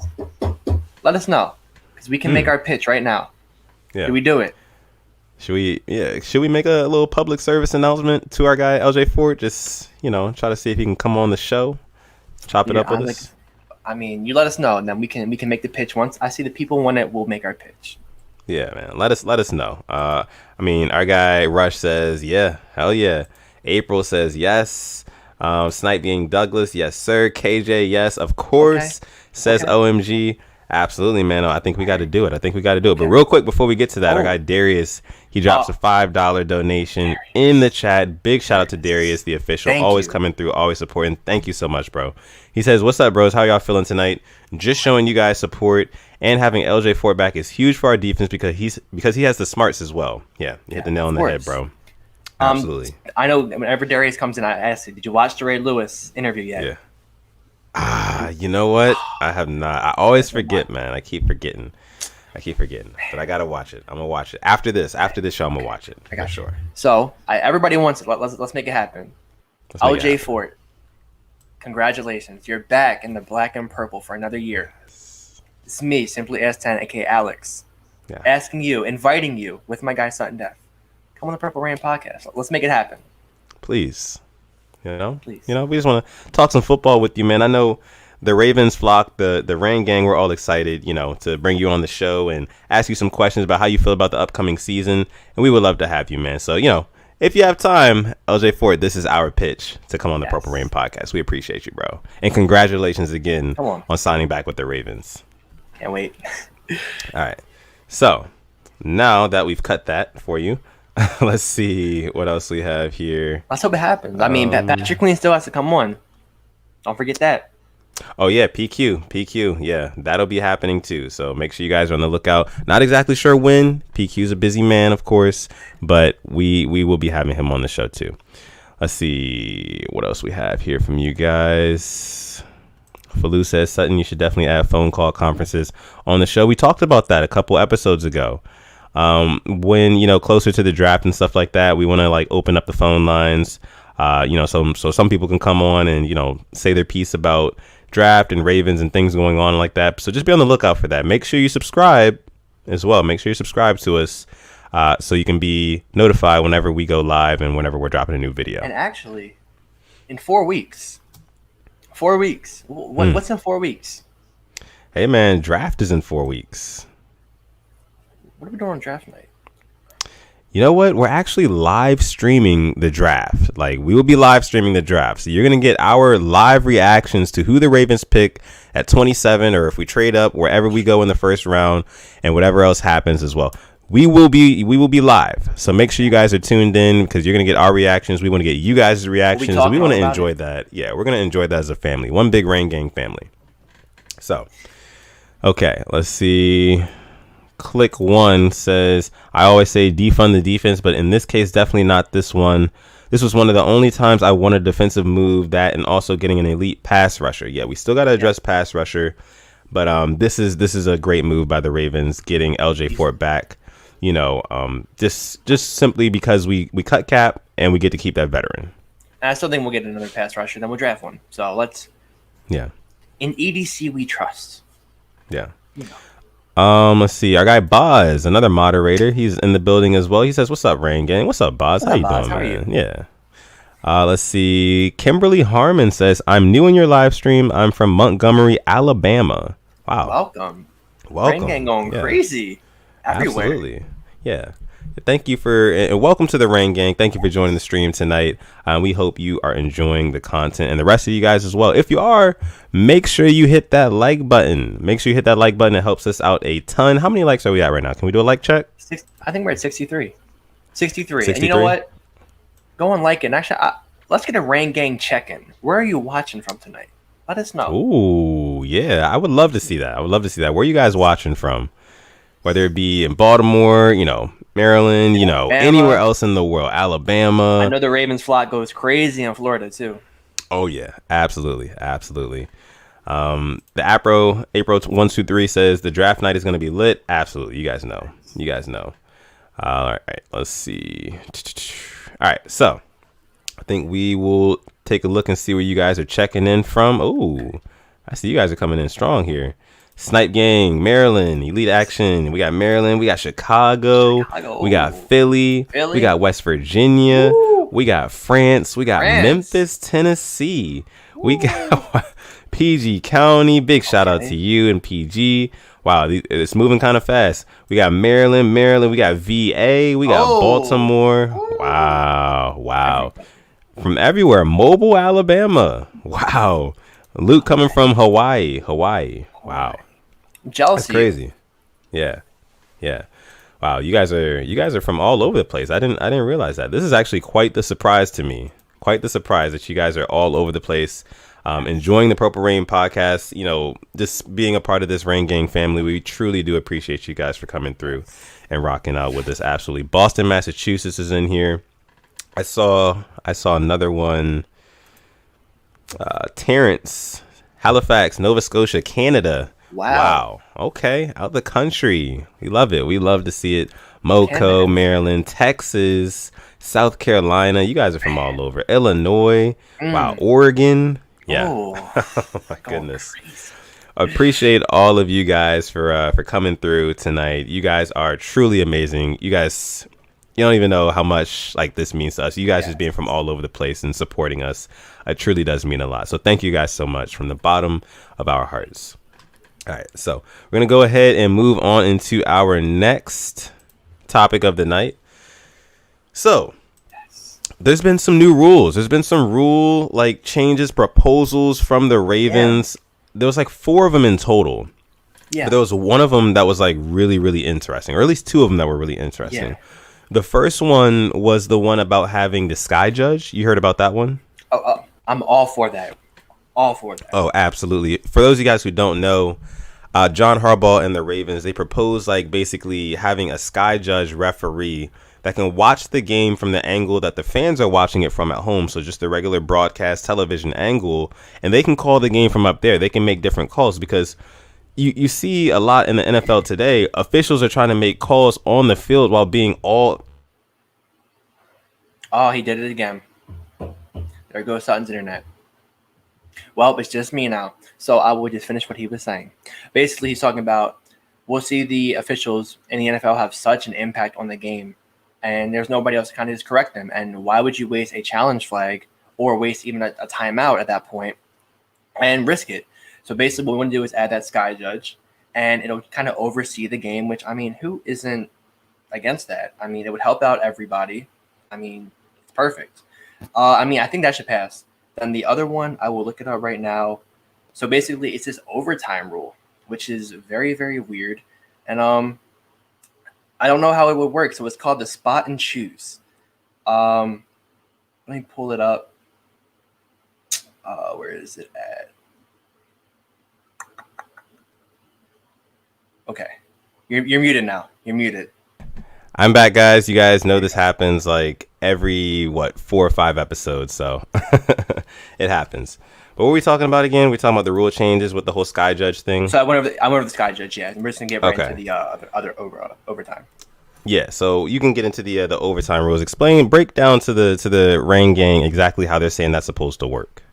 Let us know, because we can make our pitch right now. Yeah. Do we do it? Should we make a little public service announcement to our guy LJ Fort? Just, try to see if he can come on the show, chop it up with us. I mean, you let us know, and then we can make the pitch. Once I see the people want it, we'll make our pitch. Yeah, man. Let us know. I mean, our guy Rush says, yeah, hell yeah. April says yes. Snipe being Douglas, yes sir. KJ, yes, of course. Okay. Says OMG. Absolutely, man. I think we got to do it. But real quick, before we get to that, our guy Darius, he drops a $5 donation in the chat. Big shout out to Darius, the official. Always coming through, always supporting. Thank you so much, bro. He says, what's up, bros? How y'all feeling tonight? Just showing you guys support, and having LJ Fort back is huge for our defense because he has the smarts as well. Yeah, you hit the nail on the head, bro. Absolutely. I know whenever Darius comes in, I ask him, did you watch the Ray Lewis interview yet? Yeah. You know what? I have not. I always forget, man. I keep forgetting. But I gotta watch it. I'm gonna watch it after this show. I'm gonna watch it. I got sure. So everybody wants it. Let's make it happen. LJ Fort, congratulations! You're back in the black and purple for another year. It's me, Simply S10, aka Alex, inviting you with my guy Sutton Def. Come on the Purple Rain podcast. Let's make it happen. Please. Please. We just want to talk some football with you, man. I know the Ravens flock, the Rain Gang, we're all excited, to bring you on the show and ask you some questions about how you feel about the upcoming season. And we would love to have you, man. So, if you have time, LJ Ford, this is our pitch to come on the Purple Rain podcast. We appreciate you, bro. And congratulations again on signing back with the Ravens. Can't wait. All right. So now that we've cut that for you, let's see what else we have here. Let's hope it happens. I mean, Patrick Queen still has to come on. Don't forget that. Oh, yeah. PQ. Yeah, that'll be happening, too. So make sure you guys are on the lookout. Not exactly sure when. PQ's a busy man, of course, but we will be having him on the show, too. Let's see what else we have here from you guys. Falou says, Sutton, you should definitely add phone call conferences on the show. We talked about that a couple episodes ago. When, closer to the draft and stuff like that, we want to open up the phone lines, so some people can come on and, say their piece about draft and Ravens and things going on like that. So just be on the lookout for that. Make sure you subscribe as well. Make sure you subscribe to us so you can be notified whenever we go live and whenever we're dropping a new video. And actually, in 4 weeks, what's in 4 weeks? Hey, man, draft is in 4 weeks. What are we doing on draft night? You know what? We're actually live streaming the draft. We will be live streaming the draft. So you're going to get our live reactions to who the Ravens pick at 27, or if we trade up, wherever we go in the first round, and whatever else happens as well. We will be live. So make sure you guys are tuned in because you're going to get our reactions. We want to get you guys' reactions. We want to enjoy that. Yeah, we're going to enjoy that as a family. One big Rain Gang family. So, okay, let's see. Click One says, I always say defund the defense, but in this case, definitely not this one. This was one of the only times I wanted a defensive move, that and also getting an elite pass rusher. Yeah, we still got to address pass rusher, but this is a great move by the Ravens, getting LJ Fort back. Just simply because we cut cap and we get to keep that veteran. And I still think we'll get another pass rusher, then we'll draft one. So let's. Yeah. In EDC, we trust. Yeah. Let's see. Our guy Boz, another moderator, he's in the building as well. He says, "What's up, Rain Gang? What's up, Boz? How you doing, man? Yeah." Let's see. Kimberly Harmon says, "I'm new in your live stream. I'm from Montgomery, Alabama." Wow. Welcome. Rain Gang going crazy everywhere. Absolutely. Yeah. Thank you and welcome to the Rain Gang. Thank you for joining the stream tonight. We hope you are enjoying the content, and the rest of you guys as well. If you are, make sure you hit that like button. Make sure you hit that like button. It helps us out a ton. How many likes are we at right now? Can we do a like check? I think we're at 63. 63. And you know what? Go and like it. And actually, let's get a Rain Gang check-in. Where are you watching from tonight? Let us know. Ooh, yeah. I would love to see that. Where are you guys watching from? Whether it be in Baltimore, Maryland, anywhere else in the world, Alabama. I know the Ravens flock goes crazy in Florida too. Oh yeah, absolutely. The April 123 says the draft night is going to be lit. Absolutely, you guys know. All right, let's see. All right, so I think we will take a look and see where you guys are checking in from. Oh, I see you guys are coming in strong here. Snipe Gang, Maryland, Elite Action. We got Maryland. We got Chicago. We got Philly. We got West Virginia. Woo. We got France. We got Memphis, Tennessee. Woo. We got PG County. Big shout out to you and PG. Wow, it's moving kind of fast. We got Maryland. We got VA. We got Baltimore. Woo. Wow. From everywhere. Mobile, Alabama. Wow. Luke coming from Hawaii. Wow. Jealousy. That's crazy. Yeah. Wow, you guys are from all over the place. I didn't realize that. This is actually quite the surprise to me. Quite the surprise that you guys are all over the place, enjoying the Purple Rain podcast. Just being a part of this Rain Gang family. We truly do appreciate you guys for coming through and rocking out with us. Absolutely. Boston, Massachusetts is in here. I saw another one. Terrence, Halifax, Nova Scotia, Canada. Wow. Okay. Out the country. We love it. We love to see it. Moco, Canada. Maryland, Texas, South Carolina. You guys are from all over. Illinois. Wow. Oregon. Yeah. Oh my goodness. Crazy. Appreciate all of you guys for coming through tonight. You guys are truly amazing. You guys, you don't even know how much this means to us. You guys just being from all over the place and supporting us. It truly does mean a lot. So thank you guys so much from the bottom of our hearts. All right, so we're going to go ahead and move on into our next topic of the night. So There's been some new rules. There's been some rule like changes, proposals from the Ravens. Yeah. There was like 4 of them in total. Yeah. But there was one of them that was like really, really interesting, or at least 2 of them that were really interesting. Yeah. The first one was the one about having the sky judge. You heard about that one? Oh, I'm all for that. All for that. Oh, absolutely. For those of you guys who don't know, John Harbaugh and the Ravens, they proposed like basically having a sky judge referee that can watch the game from the angle that the fans are watching it from at home. So just the regular broadcast television angle, and they can call the game from up there. They can make different calls because you see a lot in the NFL today. Officials are trying to make calls on the field while being all. Oh, he did it again. There goes Sutton's internet. Well, it's just me now. So I will just finish what he was saying. Basically, he's talking about we'll see the officials in the NFL have such an impact on the game, and there's nobody else to kind of just correct them. And why would you waste a challenge flag or waste even a timeout at that point and risk it? So basically what we want to do is add that sky judge, and it'll kind of oversee the game, which, I mean, who isn't against that? I mean, it would help out everybody. I mean, it's perfect. I mean, I think that should pass. Then the other one, I will look it up right now. So basically it's this overtime rule, which is very, very weird. And I don't know how it would work. So it's called the spot and choose. Let me pull it up. Where is it at? Okay. You're muted now. You're muted. I'm back, guys. You guys know this happens like every 4 or 5 episodes, so it happens. But what were we talking about again? We're talking about the rule changes with the whole sky judge thing. So I went over the sky judge, yeah. And we're just gonna get right into the other overtime. Yeah, so you can get into the overtime rules. Break down to the Rain Gang exactly how they're saying that's supposed to work.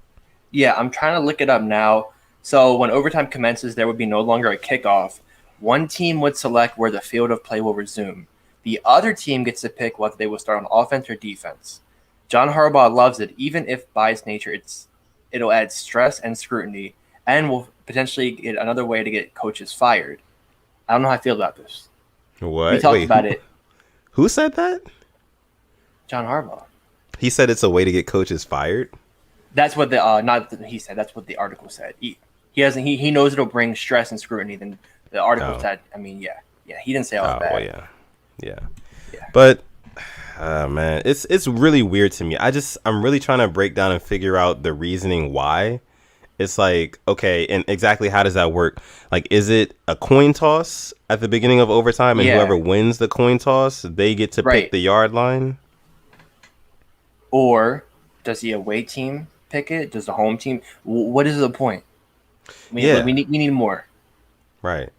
Yeah, I'm trying to look it up now. So when overtime commences, there would be no longer a kickoff. One team would select where the field of play will resume. The other team gets to pick whether they will start on offense or defense. John Harbaugh loves it, even if by its nature it'll add stress and scrutiny, and will potentially get another way to get coaches fired. I don't know how I feel about this. What? We talked about it. Who said that? John Harbaugh. He said it's a way to get coaches fired? That's what he said. That's what the article said. He knows it'll bring stress and scrutiny. Then the article said, I mean, yeah. He didn't say all that. Well, yeah. But man, it's really weird to me. I'm really trying to break down and figure out the reasoning why. It's like, okay, and exactly how does that work? Like, is it a coin toss at the beginning of overtime, and whoever wins the coin toss, they get to pick the yard line? Or does the away team pick it? Does the home team? What is the point? We need more. Right.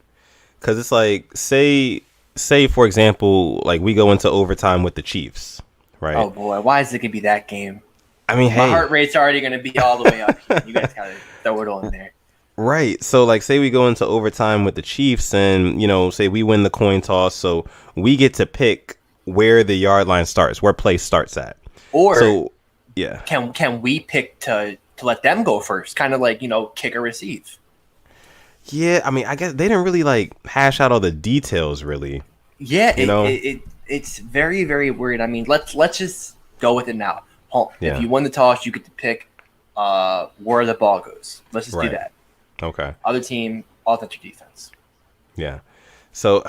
Because it's like, say for example, like we go into overtime with the Chiefs, right? Oh boy, why is it gonna be that game? I mean, my heart rate's already gonna be all the way up here. You guys gotta throw it on there. Right. So like, say we go into overtime with the Chiefs, and say we win the coin toss, so we get to pick where the yard line starts, where play starts at. Or can we pick to let them go first? Kind of like kick or receive. Yeah, I mean, I guess they didn't really like hash out all the details, really. Yeah, it's very, very weird. I mean, let's just go with it now. If you won the toss, you get to pick where the ball goes. Let's just do that. Okay. Other team, offense or defense. Yeah. So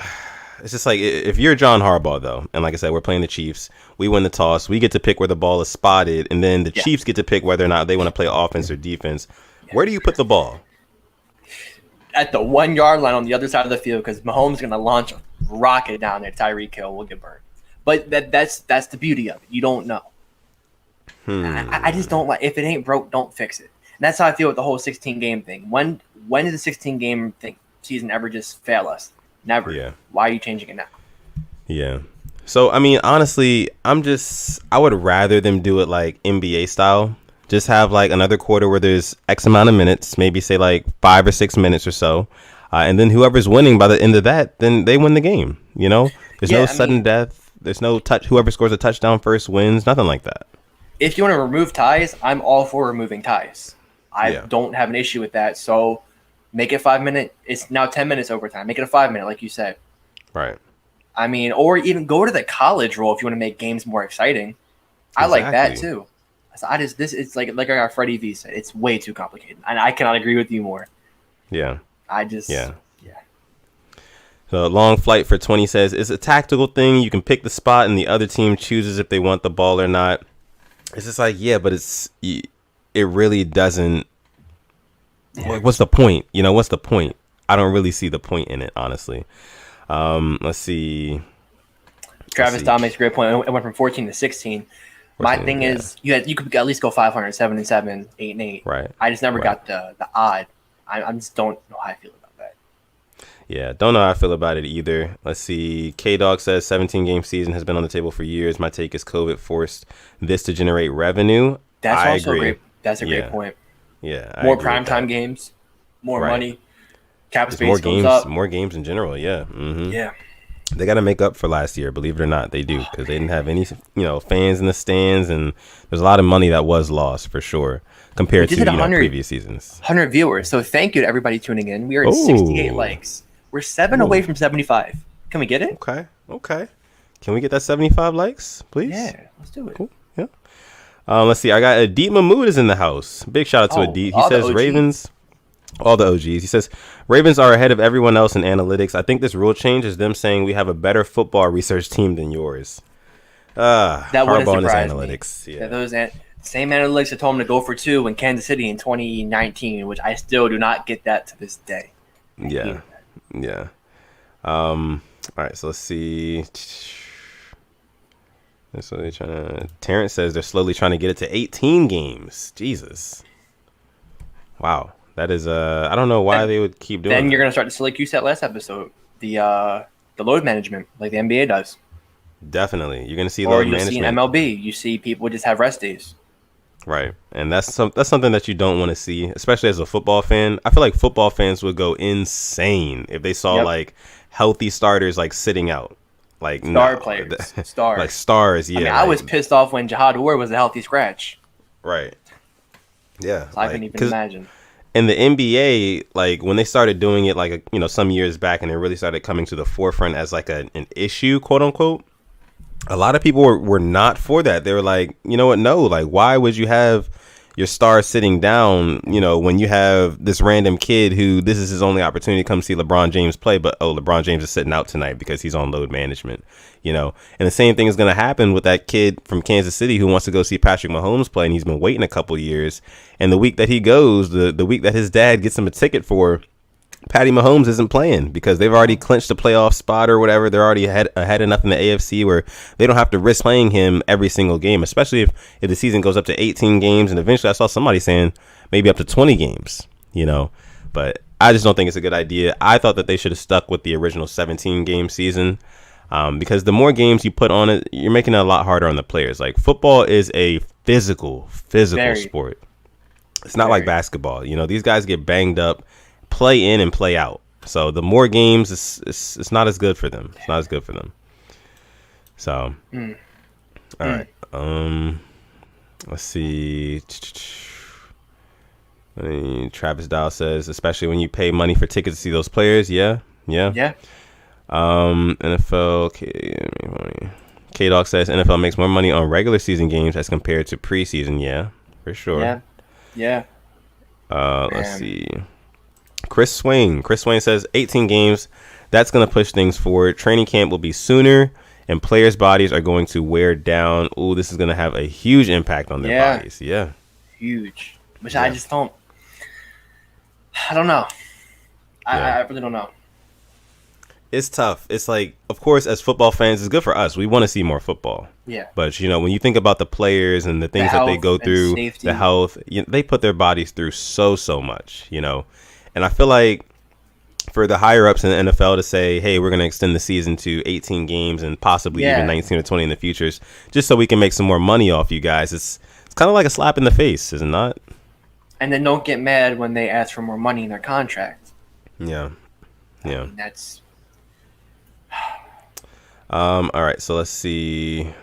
it's just like, if you're John Harbaugh, though, and like I said, we're playing the Chiefs, we win the toss, we get to pick where the ball is spotted, and then the Chiefs get to pick whether or not they want to play offense or defense. Yeah. Where do you put the ball? At the 1 yard line on the other side of the field, because Mahomes is going to launch a rocket down there. Tyreek Hill will get burned. But that's the beauty of it. You don't know. I just don't like, if it ain't broke, don't fix it. And that's how I feel with the whole 16-game thing. When did the 16-game season ever just fail us? Never. Yeah. Why are you changing it now? Yeah. So, I mean, honestly, I would rather them do it like NBA style. Just have like another quarter where there's X amount of minutes, maybe say like 5 or 6 minutes or so. And then whoever's winning by the end of that, then they win the game. There's no sudden death. There's no touch. Whoever scores a touchdown first wins. Nothing like that. If you want to remove ties, I'm all for removing ties. I don't have an issue with that. So make it 5 minutes. It's now 10 minutes overtime. Make it a 5 minute, like you said. Right. I mean, or even go to the college rule if you want to make games more exciting. I like that too. So it's like our Freddie V said, it's way too complicated, and I cannot agree with you more. Yeah. Yeah. So Long Flight for 20 says, it's a tactical thing. You can pick the spot and the other team chooses if they want the ball or not. It's just like, yeah, but it really doesn't. What's the point? What's the point? I don't really see the point in it, honestly. Let's see. Travis Dom makes a great point. It went from 14 to 16. My thing is, you could at least go 500, 7-7, 8-8. Right. I just never got the odd. I just don't know how I feel about that. Yeah, don't know how I feel about it either. Let's see. K-Dog says 17-game season has been on the table for years. My take is COVID forced this to generate revenue. I agree. That's a great point. Yeah. More primetime games, more money, cap space goes up. More games in general, yeah. Mm-hmm. Yeah. They got to make up for last year, believe it or not. They do, because they didn't have any, fans in the stands, and there's a lot of money that was lost for sure compared to previous seasons. 100 viewers. So thank you to everybody tuning in. We are at 68 likes. We're 7 away from 75. Can we get it? Okay. Can we get that 75 likes, please? Yeah, let's do it. Cool. Yeah. Let's see. I got Adit Mahmood is in the house. Big shout out to Adit. He says Ravens. All the OGs. He says, Ravens are ahead of everyone else in analytics. I think this rule change is them saying we have a better football research team than yours. That wouldn't surprise analytics. Me. Yeah. Those same analytics that told him to go for 2 in Kansas City in 2019, which I still do not get that to this day. Yeah. All right, so let's see. So they're trying to. Terrence says they're slowly trying to get it to 18 games. Jesus. Wow. That is I don't know why they would keep doing. Then you're gonna start to, like you said last episode, the load management like the NBA does. Definitely, you're gonna see load management. Or you see in MLB, you see people just have rest days. Right, and that's something that you don't want to see, especially as a football fan. I feel like football fans would go insane if they saw like healthy starters like sitting out, like players, stars, like stars. Yeah, I mean, I was pissed off when Jahad Ward was a healthy scratch. Right. Yeah, so I couldn't even imagine. In the NBA, like when they started doing it, like some years back, and it really started coming to the forefront as like an issue, quote unquote. A lot of people were not for that. They were like, you know what? No, like why would you have your star sitting down? When you have this random kid who this is his only opportunity to come see LeBron James play, but LeBron James is sitting out tonight because he's on load management. And the same thing is going to happen with that kid from Kansas City who wants to go see Patrick Mahomes play, and he's been waiting a couple years. And the week that he goes, the week that his dad gets him a ticket for, Patty Mahomes isn't playing because they've already clinched a playoff spot or whatever. They're already ahead enough in the AFC where they don't have to risk playing him every single game, especially if the season goes up to 18 games. And eventually I saw somebody saying maybe up to 20 games, but I just don't think it's a good idea. I thought that they should have stuck with the original 17-game season. Because the more games you put on it, you're making it a lot harder on the players. Like football is a physical sport. It's not like basketball. These guys get banged up, play in and play out. So the more games, it's not as good for them. It's not as good for them. So, all right. Let's see. Travis Dow says, especially when you pay money for tickets to see those players. Yeah. NFL K-Dog says NFL makes more money on regular season games as compared to preseason. Yeah, for sure. Yeah. Let's see. Chris Swain says 18 games. That's going to push things forward. Training camp will be sooner, and players' bodies are going to wear down. Ooh, this is going to have a huge impact on their bodies. Yeah. Huge. Which I just don't. I don't know. I really don't know. It's tough. It's like, of course, as football fans, it's good for us. We want to see more football. Yeah. But, when you think about the players and the things that they go through, the health, they put their bodies through so much, And I feel like for the higher-ups in the NFL to say, hey, we're going to extend the season to 18 games and possibly even 19 or 20 in the futures, just so we can make some more money off you guys, it's kind of like a slap in the face, is it not? And then don't get mad when they ask for more money in their contract. Yeah. I mean, that's... all right, so let's see.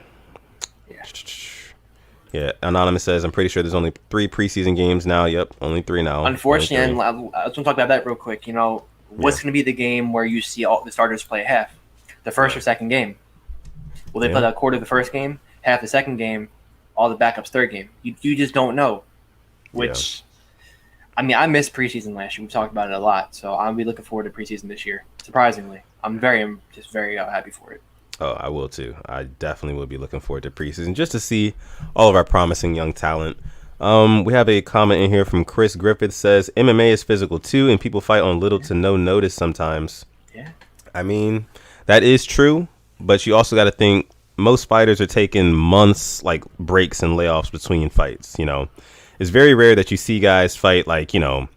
Yeah, Anonymous says, I'm pretty sure there's only 3 preseason games now. Yep, only 3 now. Unfortunately, and I was going to talk about that real quick. What's going to be the game where you see all the starters play half? The first or second game? Will they play a quarter of the first game, half the second game, all the backups third game. You just don't know. Which, I mean, I missed preseason last year. We talked about it a lot, so I'll be looking forward to preseason this year. Surprisingly, I'm very happy for it. Oh, I will too. I definitely will be looking forward to preseason just to see all of our promising young talent. We have a comment in here from Chris Griffith says MMA is physical too, and people fight on little to no notice sometimes. Yeah, I mean, that is true, but you also got to think most fighters are taking months like breaks and layoffs between fights. You know, it's very rare that you see guys fight like, you know,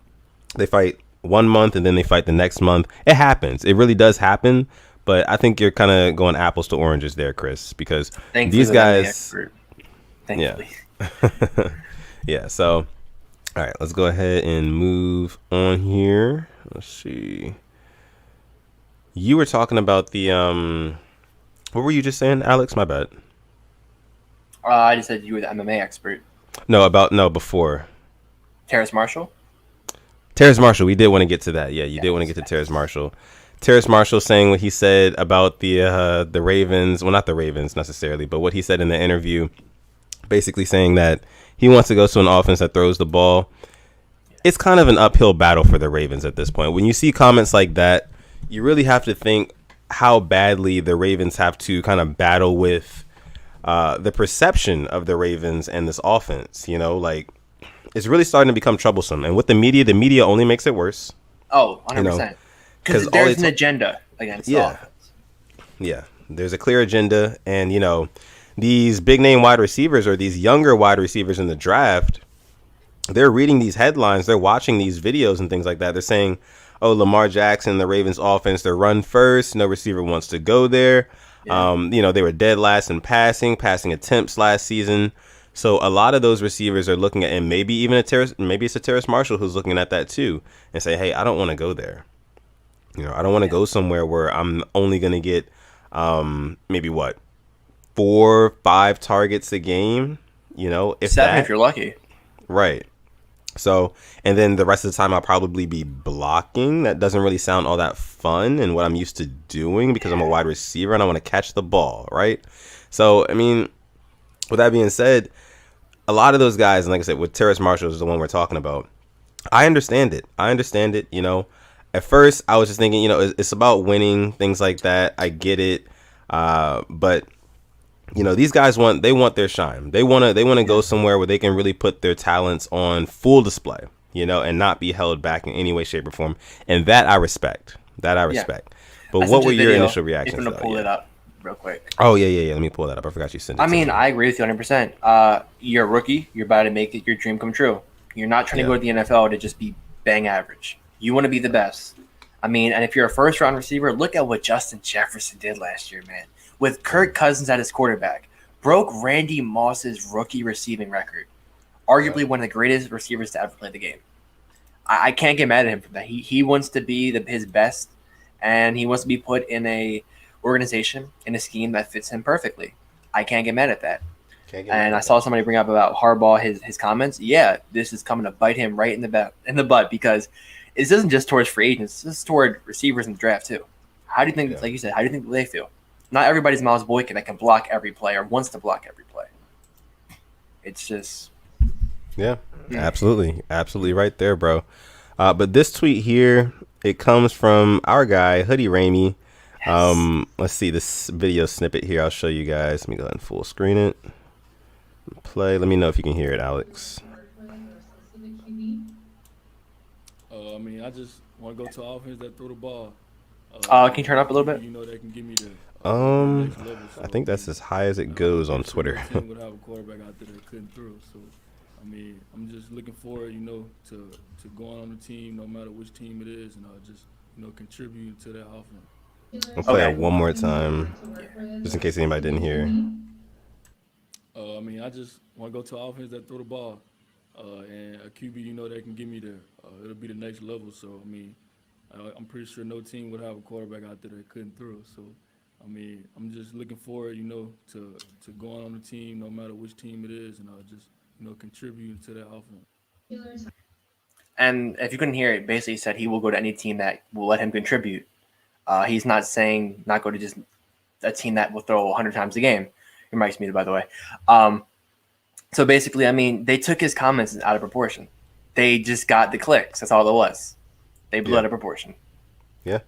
they fight 1 month and then they fight the next month. It happens. It really does happen. But I think you're kind of going apples to oranges there, Chris, because these guys. Thankfully. Yeah. Yeah. So, all right, let's go ahead and move on here. Let's see. You were talking about the what were you just saying, Alex? My bad. I just said you were the MMA expert. No, before. Terrace Marshall. Terrace Marshall. We did want to get to that. Yeah, you did want to get to Terrace Marshall. Terrace Marshall saying what he said about the Ravens. Well, not the Ravens necessarily, but what he said in the interview, basically saying that he wants to go to an offense that throws the ball. It's kind of an uphill battle for the Ravens at this point. When you see comments like that, you really have to think how badly the Ravens have to kind of battle with the perception of the Ravens and this offense. You know, like it's really starting to become troublesome. And with the media only makes it worse. Oh, 100%. You know? Because there's an agenda against the offense. Yeah, there's a clear agenda. And, you know, these big-name wide receivers or these younger wide receivers in the draft, they're reading these headlines. They're watching these videos and things like that. They're saying, oh, Lamar Jackson, the Ravens offense, they're run first. No receiver wants to go there. Yeah. You know, they were dead last in passing attempts last season. So a lot of those receivers are looking at, and maybe it's a Terrace Marshall who's looking at that too and say, hey, I don't want to go there. You know, I don't want to go somewhere where I'm only going to get maybe 4 or 5 targets a game, you know, if 7 if you're lucky. Right. So, and then the rest of the time I'll probably be blocking. That doesn't really sound all that fun and what I'm used to doing because I'm a wide receiver and I want to catch the ball, right? So, I mean, with that being said, a lot of those guys, and like I said, with Terrace Marshall is the one we're talking about, I understand it, you know. At first, I was just thinking, you know, it's about winning, things like that. I get it, but you know, these guys want their shine. They want to go somewhere where they can really put their talents on full display, you know, and not be held back in any way, shape, or form. And that I respect. Yeah. But what were your initial reactions? I'm gonna pull it up real quick. Oh yeah. Let me pull that up. I forgot you sent it. I mean, I agree with you 100%. You're a rookie. You're about to make it your dream come true. You're not trying to go to the NFL to just be bang average. You want to be the best. I mean, and if you're a first-round receiver, look at what Justin Jefferson did last year, man. With Kirk Cousins at his quarterback, broke Randy Moss's rookie receiving record. Arguably one of the greatest receivers to ever play the game. I can't get mad at him for that. He wants to be his best, and he wants to be put in a organization, in a scheme that fits him perfectly. I can't get mad at that. And I saw somebody bring up about Harbaugh, his comments. Yeah, this is coming to bite him right in the butt because it isn't just towards free agents. This is toward receivers in the draft too. How do you think, like you said, how do you think they feel? Not everybody's Miles Boykin that can block every play or wants to block every play. It's just... Yeah, absolutely right there, bro. But this tweet here, it comes from our guy, Hoodie Ramey. Yes. Let's see this video snippet here. I'll show you guys. Let me go ahead and full screen it. Play. Let me know if you can hear it, Alex. I mean, I just want to go to offense that throw the ball. Can you turn up a little bit? You know, they can give me the next level, so, I think that's as high as it goes on Twitter. Would have a quarterback out there that couldn't throw. So, I mean, I'm just looking forward, you know, to going on the team, no matter which team it is, and just, you know, contributing to that offense. I'll play it one more time, just in case anybody didn't hear. I mean, I just want to go to offense that throw the ball. And a QB, you know, they can give me it'll be the next level. So, I mean, I'm pretty sure no team would have a quarterback out there that couldn't throw. So, I mean, I'm just looking forward, you know, to going on the team, no matter which team it is, and just, you know, contributing to that offense. And if you couldn't hear it, basically said he will go to any team that will let him contribute. He's not saying not go to just a team that will throw 100 times a game. Your mic's muted, by the way. So basically, I mean, they took his comments out of proportion. They just got the clicks. That's all it was. They blew out of proportion. Yeah,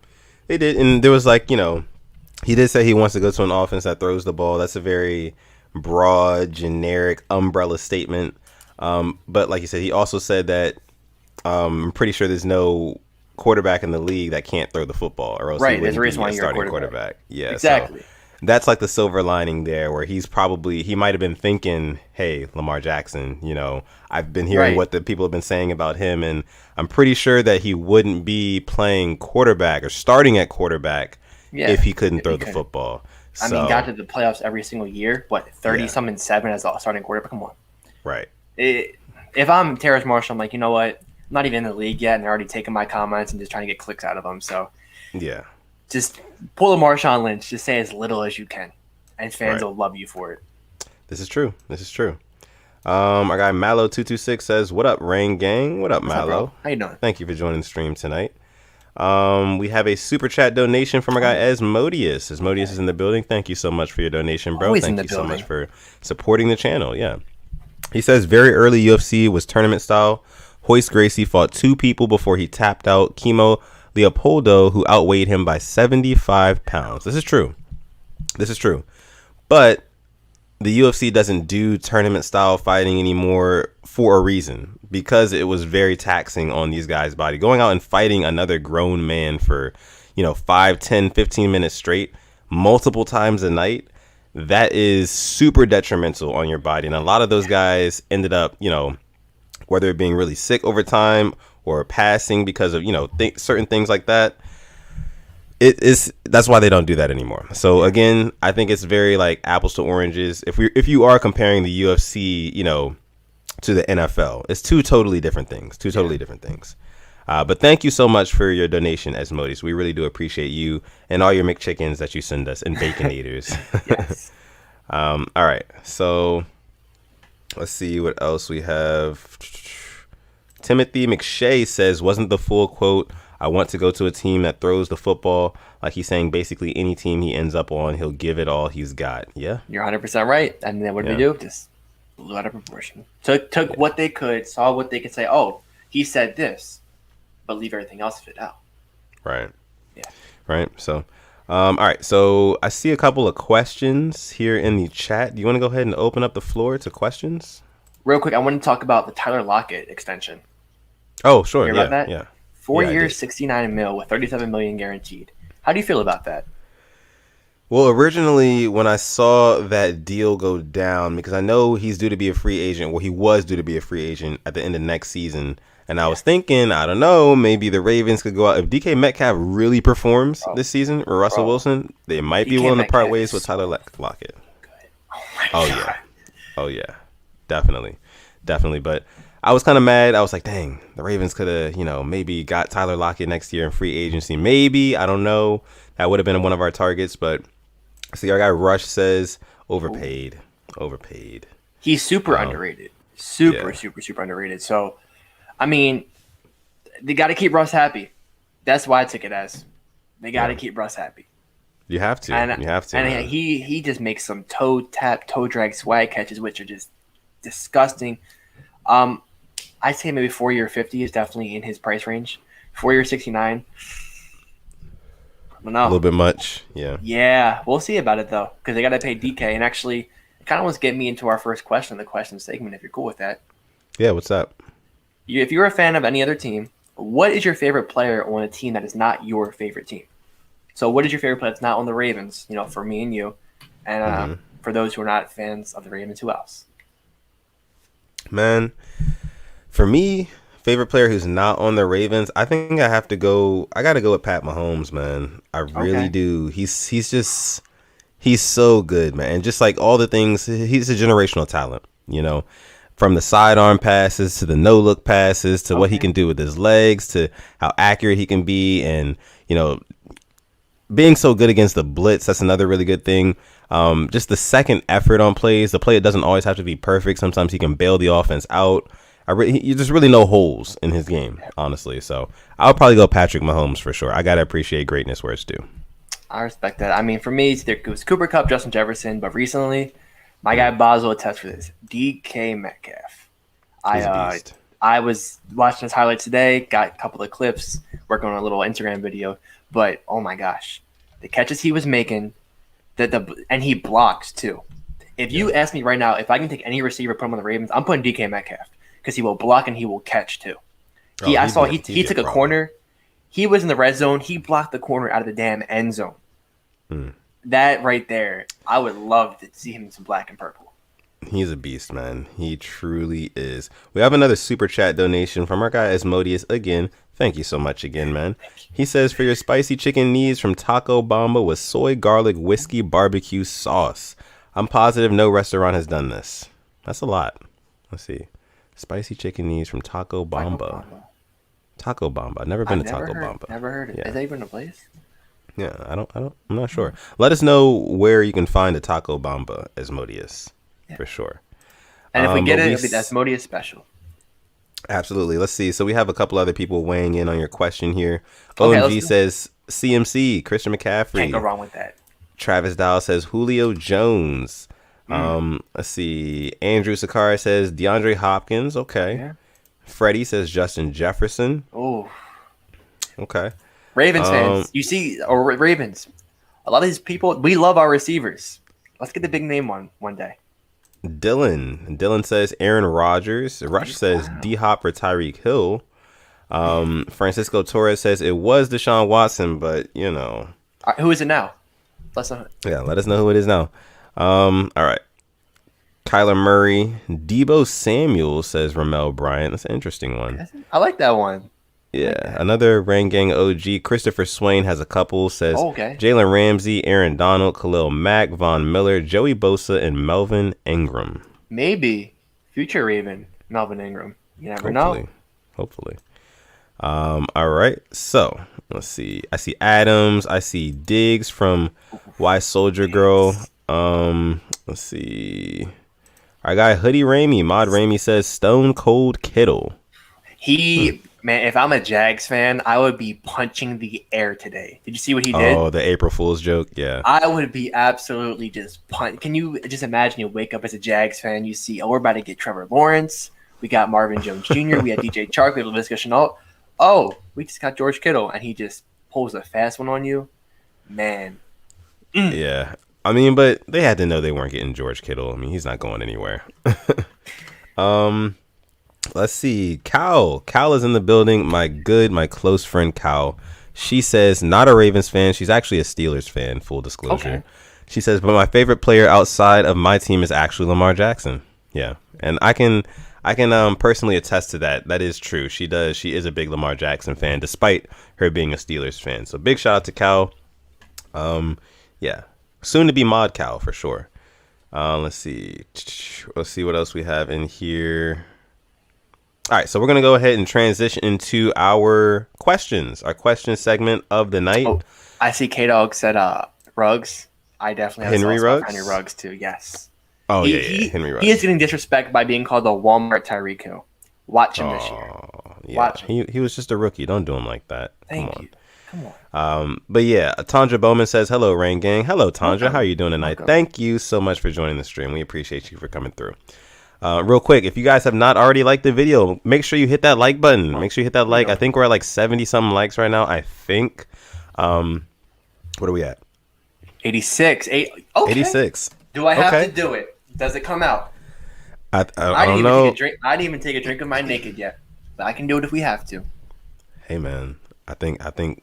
they did. And there was like, he did say he wants to go to an offense that throws the ball. That's a very broad, generic, umbrella statement. But like you said, he also said that I'm pretty sure there's no quarterback in the league that can't throw the football, or else he There's a wouldn't reason be why a you're a starting quarterback. Yeah, exactly. So that's like the silver lining there, where he might have been thinking, hey, Lamar Jackson, I've been hearing what the people have been saying about him, and I'm pretty sure that he wouldn't be playing quarterback or starting at quarterback if he couldn't throw the football. I mean, got to the playoffs every single year. What, 30-something 7 as a starting quarterback? Come on. Right. If I'm Terrace Marshall, I'm like, you know what? I'm not even in the league yet, and they're already taking my comments and just trying to get clicks out of them. So, yeah, just pull a Marshawn Lynch. Just say as little as you can, and fans will love you for it. This is true. Our guy Mallow226 says, "What up, Rain Gang? What up, Mallow? How you doing? Thank you for joining the stream tonight." We have a super chat donation from our guy Asmodeus. Asmodeus is in the building. Thank you so much for your donation, bro. Always Thank you so much for supporting the channel. Yeah. He says very early UFC was tournament style. Hoist Gracie fought 2 people before he tapped out Kimo Leopoldo, who outweighed him by 75 pounds. This is true. But the UFC doesn't do tournament style fighting anymore for a reason, because it was very taxing on these guys' body. Going out and fighting another grown man for, 5, 10, 15 minutes straight, multiple times a night, that is super detrimental on your body. And a lot of those guys ended up, whether being really sick over time or passing because of, certain things like that. That's why they don't do that anymore. So again, I think it's very like apples to oranges. If you are comparing the UFC, to the NFL, it's two totally different things. But thank you so much for your donation, Asmodeus. We really do appreciate you and all your McChickens that you send us and Baconators. Yes. All right. So let's see what else we have. Timothy McShay says, wasn't the full quote, "I want to go to a team that throws the football," like he's saying basically any team he ends up on, he'll give it all he's got. Yeah. You're 100% right. And then what did we do? Just blew out of proportion. Took what they could, saw what they could say. Oh, he said this, but leave everything else of it out. Right. Yeah. Right. So, all right. So I see a couple of questions here in the chat. Do you want to go ahead and open up the floor to questions? Real quick, I want to talk about the Tyler Lockett extension. Oh, sure. Hear about that? Yeah. 4 years, $69 million with $37 million guaranteed. How do you feel about that? Well, originally when I saw that deal go down, because I know he's due to be a free agent. Well, he was due to be a free agent at the end of next season. And I was thinking, I don't know, maybe the Ravens could go out. If DK Metcalf really performs this season, or Russell Wilson, they might be willing to part ways with Tyler Lockett. Oh, my God. Oh, yeah. Definitely. But I was kind of mad. I was like, dang, the Ravens could have, maybe got Tyler Lockett next year in free agency. Maybe. I don't know. That would have been one of our targets. But see, our guy Rush says overpaid. He's super underrated. Super underrated. So, I mean, they got to keep Russ happy. That's why I took it as. They got to keep Russ happy. You have to. And he just makes some toe tap, toe drag swag catches, which are just disgusting. I'd say maybe 4 year 50 is definitely in his price range. 4 year 69. I don't know. A little bit much. Yeah. Yeah. We'll see about it, though, because they got to pay DK. And actually, it kind of wants to get me into our first question, the question segment, if you're cool with that. Yeah, what's up? If you're a fan of any other team, what is your favorite player on a team that is not your favorite team? So what is your favorite player that's not on the Ravens, for me and you? And for those who are not fans of the Ravens, who else? Man, for me, favorite player who's not on the Ravens, I think I got to go with Pat Mahomes, man. I really do. He's so good, man. And just like all the things, he's a generational talent, from the sidearm passes to the no-look passes to what he can do with his legs to how accurate he can be. And, being so good against the blitz, that's another really good thing. Just the second effort on plays. The play, it doesn't always have to be perfect. Sometimes he can bail the offense out. You just really no holes in his game, honestly. So I'll probably go Patrick Mahomes for sure. I got to appreciate greatness where it's due. I respect that. I mean, for me, it was Cooper Kupp, Justin Jefferson, but recently My guy Boz will attest for this. DK Metcalf. He's a beast. I was watching his highlights today, got a couple of clips, working on a little Instagram video, but oh my gosh, the catches he was making, and he blocks too. If you ask me right now, if I can take any receiver, put him on the Ravens, I'm putting DK Metcalf because he will block and he will catch too. I saw he took a corner. He was in the red zone. He blocked the corner out of the damn end zone. That right there, I would love to see him in some black and purple. He's a beast, man. He truly is. We have another super chat donation from our guy Asmodeus again. Thank you so much again, man. He says, for your spicy chicken needs from Taco Bamba with soy garlic whiskey barbecue sauce. I'm positive no restaurant has done this. That's a lot. Let's see. Spicy chicken needs from Taco Bamba. Taco Bamba. I've never been to Taco Bamba. Never heard of it. Yeah. Is that even a place? Yeah, I'm not sure. Let us know where you can find a Taco Bamba, Asmodeus. For sure. And if we get it, it'll be the Asmodeus special. Absolutely. Let's see. So we have a couple other people weighing in on your question here. Okay, OMG says CMC, Christian McCaffrey. Can't go wrong with that. Travis Dow says Julio Jones. Let's see. Andrew Sakara says DeAndre Hopkins. Okay. Yeah. Freddie says Justin Jefferson. Oh. Okay. Ravens fans. You see, or Ravens. A lot of these people, we love our receivers. Let's get the big name one day. Dylan says Aaron Rodgers. Rush says D-Hop or Tyreek Hill. Francisco Torres says it was Deshaun Watson, but you know. Who is it now? Let us know who it is now. All right. Kyler Murray. Debo Samuel says Ramel Bryant. That's an interesting one. I like that one. Yeah, another Rain Gang OG. Christopher Swain has a couple. Says Jalen Ramsey, Aaron Donald, Khalil Mack, Von Miller, Joey Bosa, and Melvin Ingram. Maybe future Raven Melvin Ingram. You never know. Hopefully. All right. So let's see. I see Adams. I see Diggs from Why Soldier Girl. Let's see. Our guy Hoodie Ramey, Mod Ramey says Stone Cold Kittle. Man, if I'm a Jags fan, I would be punching the air today. Did you see what he did? Oh, the April Fool's joke? Yeah. I would be absolutely just Can you just imagine you wake up as a Jags fan, you see, we're about to get Trevor Lawrence. We got Marvin Jones Jr. We had DJ Chark. We had Laviska Shenault. Oh, we just got George Kittle. And he just pulls a fast one on you. Man. Yeah. I mean, but they had to know they weren't getting George Kittle. I mean, he's not going anywhere. Let's see. Cal is in the building. My close friend Cal. She says not a Ravens fan. She's actually a Steelers fan. Full disclosure. Okay. She says, but my favorite player outside of my team is actually Lamar Jackson. Yeah, and I can personally attest to that. That is true. She is a big Lamar Jackson fan, despite her being a Steelers fan. So big shout out to Cal. Yeah, soon to be Mod Cal for sure. Let's see what else we have in here. All right, so we're going to go ahead and transition into our questions, our question segment of the night. Oh, I see K-Dog said Ruggs. I definitely have Henry Ruggs? Henry Ruggs, too, yes. Oh, yeah, Henry Ruggs. He is getting disrespect by being called the Walmart Tyreek Hill. Watch him this year. Yeah. Watch him. He was just a rookie. Don't do him like that. Thank you. Come on. But yeah, Tandra Bowman says, hello, Rain Gang. Hello, Tandra. How are you doing tonight? Thank you so much for joining the stream. We appreciate you for coming through. Real quick, if you guys have not already liked the video, make sure you hit that like button. Make sure you hit that like. I think we're at like 70-something likes right now, I think. What are we at? 86. Okay. 86. Do I have to do it? Does it come out? I don't know. I didn't even take a drink of my naked yet, but I can do it if we have to. Hey man, I think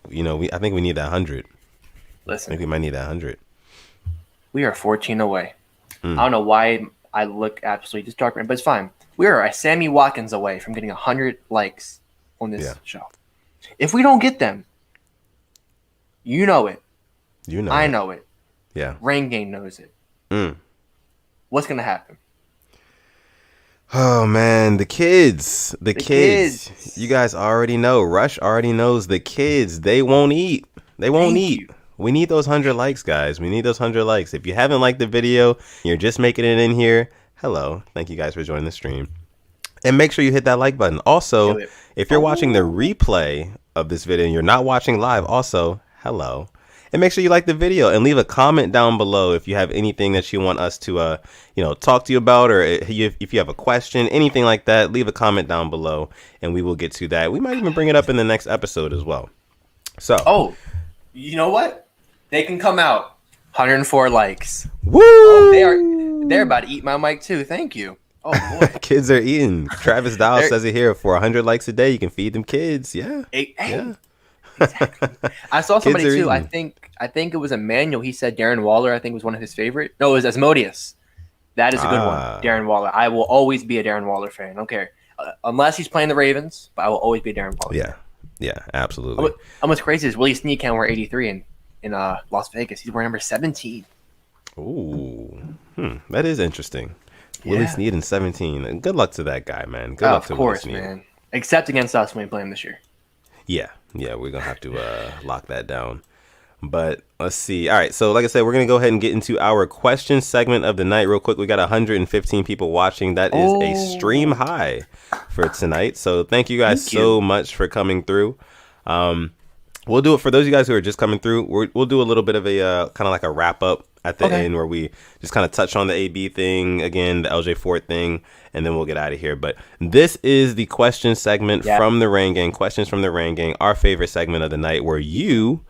we need that 100. Listen, I think we might need that 100. We are 14 away. I don't know why I look absolutely just dark, but it's fine. We are a Sammy Watkins away from getting 100 likes on this show. If we don't get them, you know it. I know it. Yeah. Rain Gang knows it. What's gonna happen? Oh man, the kids. You guys already know. Rush already knows the kids. They won't eat. Thank you. We need those 100 likes, guys. We need those 100 likes. If you haven't liked the video, you're just making it in here. Hello. Thank you guys for joining the stream. And make sure you hit that like button. Also, if you're watching the replay of this video and you're not watching live, also, hello. And make sure you like the video and leave a comment down below if you have anything that you want us to, talk to you about, or if you have a question, anything like that, leave a comment down below and we will get to that. We might even bring it up in the next episode as well. So. Oh, you know what? They can come out. 104 likes. Woo! Oh, they're about to eat my mic too. Thank you. Oh boy. Kids are eating. Travis Dow says it here. For 100 likes a day, you can feed them kids. Yeah. Hey, yeah. Exactly. I saw somebody too. Eating. I think it was Emmanuel. He said Darren Waller, I think, was one of his favorite. No, it was Asmodeus. That is a good one. Darren Waller. I will always be a Darren Waller fan. I don't care. Unless he's playing the Ravens, but I will always be a Darren Waller fan. Yeah, absolutely. What's crazy is Willie Snead can wear 83 in Las Vegas. He's wearing number 17. Ooh. That is interesting. Yeah. Willie Snead in 17. And good luck to that guy, man. Good luck to Willie Snead. Of course, man. Except against us when we play him this year. Yeah, we're going to have to lock that down. But let's see. All right, so like I said, we're going to go ahead and get into our question segment of the night real quick. We got 115 people watching. That is a stream high for tonight. So thank you guys so much for coming through. We'll do it for those of you guys who are just coming through. We'll do a little bit of a kind of like a wrap up at the end where we just kind of touch on the AB thing again, the LJ Fort thing, and then we'll get out of here. But this is the question segment from the Rain Gang. Questions from the Rain Gang, our favorite segment of the night, where you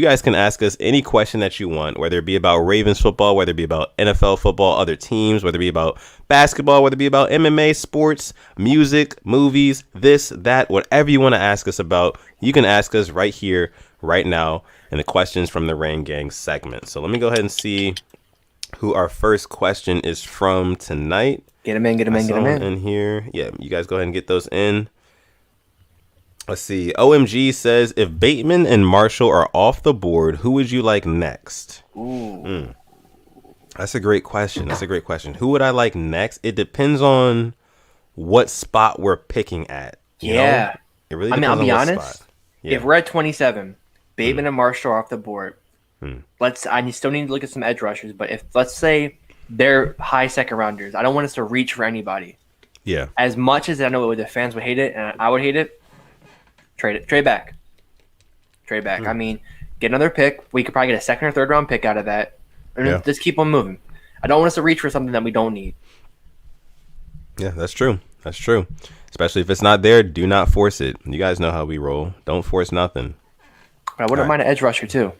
guys can ask us any question that you want, whether it be about Ravens football, whether it be about NFL football, other teams, whether it be about basketball, whether it be about MMA, sports, music, movies, this, that, whatever you want to ask us about, you can ask us right here, right now, in the questions from the Rain Gang segment. So let me go ahead and see who our first question is from tonight. Get them in. In here. Yeah, you guys go ahead and get those in. Let's see. OMG says, if Bateman and Marshall are off the board, who would you like next? Ooh. That's a great question. Who would I like next? It depends on what spot we're picking at. You know? It really depends I'll be on honest. Spot. Yeah. If we're at 27, Bateman and Marshall are off the board. I still need to look at some edge rushers, but if let's say they're high second rounders, I don't want us to reach for anybody. Yeah. As much as I know the fans would hate it and I would hate it, trade back. I mean, get another pick. We could probably get a second or third round pick out of that. And just keep on moving. I don't want us to reach for something that we don't need. Yeah, that's true. Especially if it's not there, do not force it. You guys know how we roll. Don't force nothing. But I wouldn't mind an edge rusher too.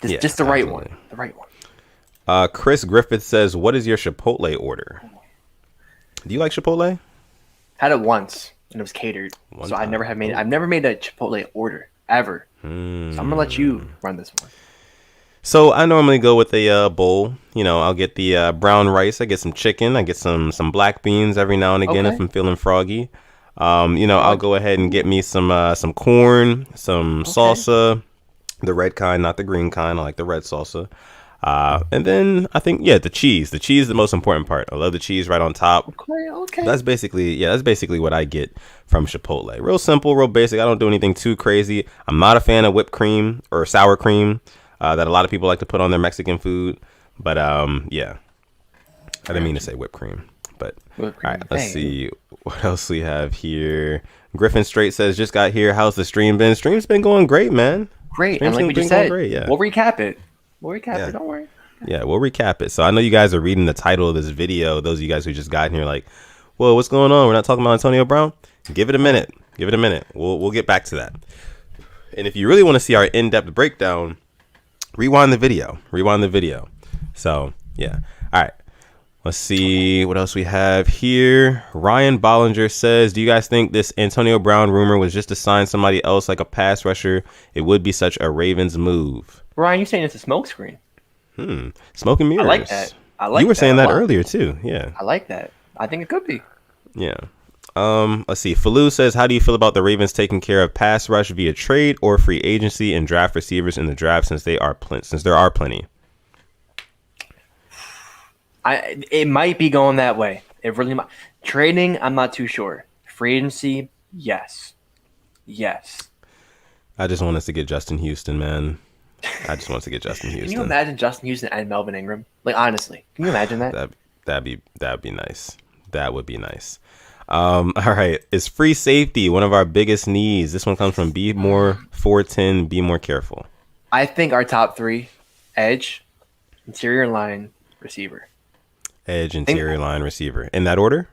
Just the right one. The right one. Chris Griffith says, what is your Chipotle order? Do you like Chipotle? Had it once and it was catered. I've never made a Chipotle order ever. So I'm gonna let you run this one. So I normally go with a bowl. I'll get the brown rice. I get some chicken. I get some black beans every now and again if I'm feeling froggy. I'll go ahead and get me some corn, some salsa, the red kind, not the green kind. I like the red salsa. And then I think, the cheese. The cheese is the most important part. I love the cheese right on top. Okay. That's basically what I get from Chipotle. Real simple, real basic. I don't do anything too crazy. I'm not a fan of whipped cream or sour cream that a lot of people like to put on their Mexican food. But, I didn't mean to say whipped cream. But, all right, let's see what else we have here. Griffin Straight says, just got here. How's the stream been? Stream's been going great, man. Great. And like we just said, we'll recap it. It, don't worry. Yeah, we'll recap it. So I know you guys are reading the title of this video. Those of you guys who just got here like, whoa, what's going on? We're not talking about Antonio Brown? Give it a minute. We'll get back to that. And if you really want to see our in-depth breakdown, rewind the video. So, yeah. All right. Let's see what else we have here. Ryan Bollinger says, do you guys think this Antonio Brown rumor was just to sign somebody else like a pass rusher? It would be such a Ravens move. Ryan, you're saying it's a smokescreen. Smoke and mirrors. I like that. You were saying that earlier too. Yeah. I like that. I think it could be. Yeah. Let's see. Falou says, how do you feel about the Ravens taking care of pass rush via trade or free agency and draft receivers in the draft since there are plenty? It might be going that way. It really might. Trading, I'm not too sure. Free agency, yes. I just want us to get Justin Houston, man. Can you imagine Justin Houston and Melvin Ingram? Like, honestly, can you imagine that? That'd be nice. That would be nice. All right. Is free safety one of our biggest needs? This one comes from Be More 410. Be more careful. I think our top three: edge, interior line, receiver. Edge, interior line, receiver. In that order?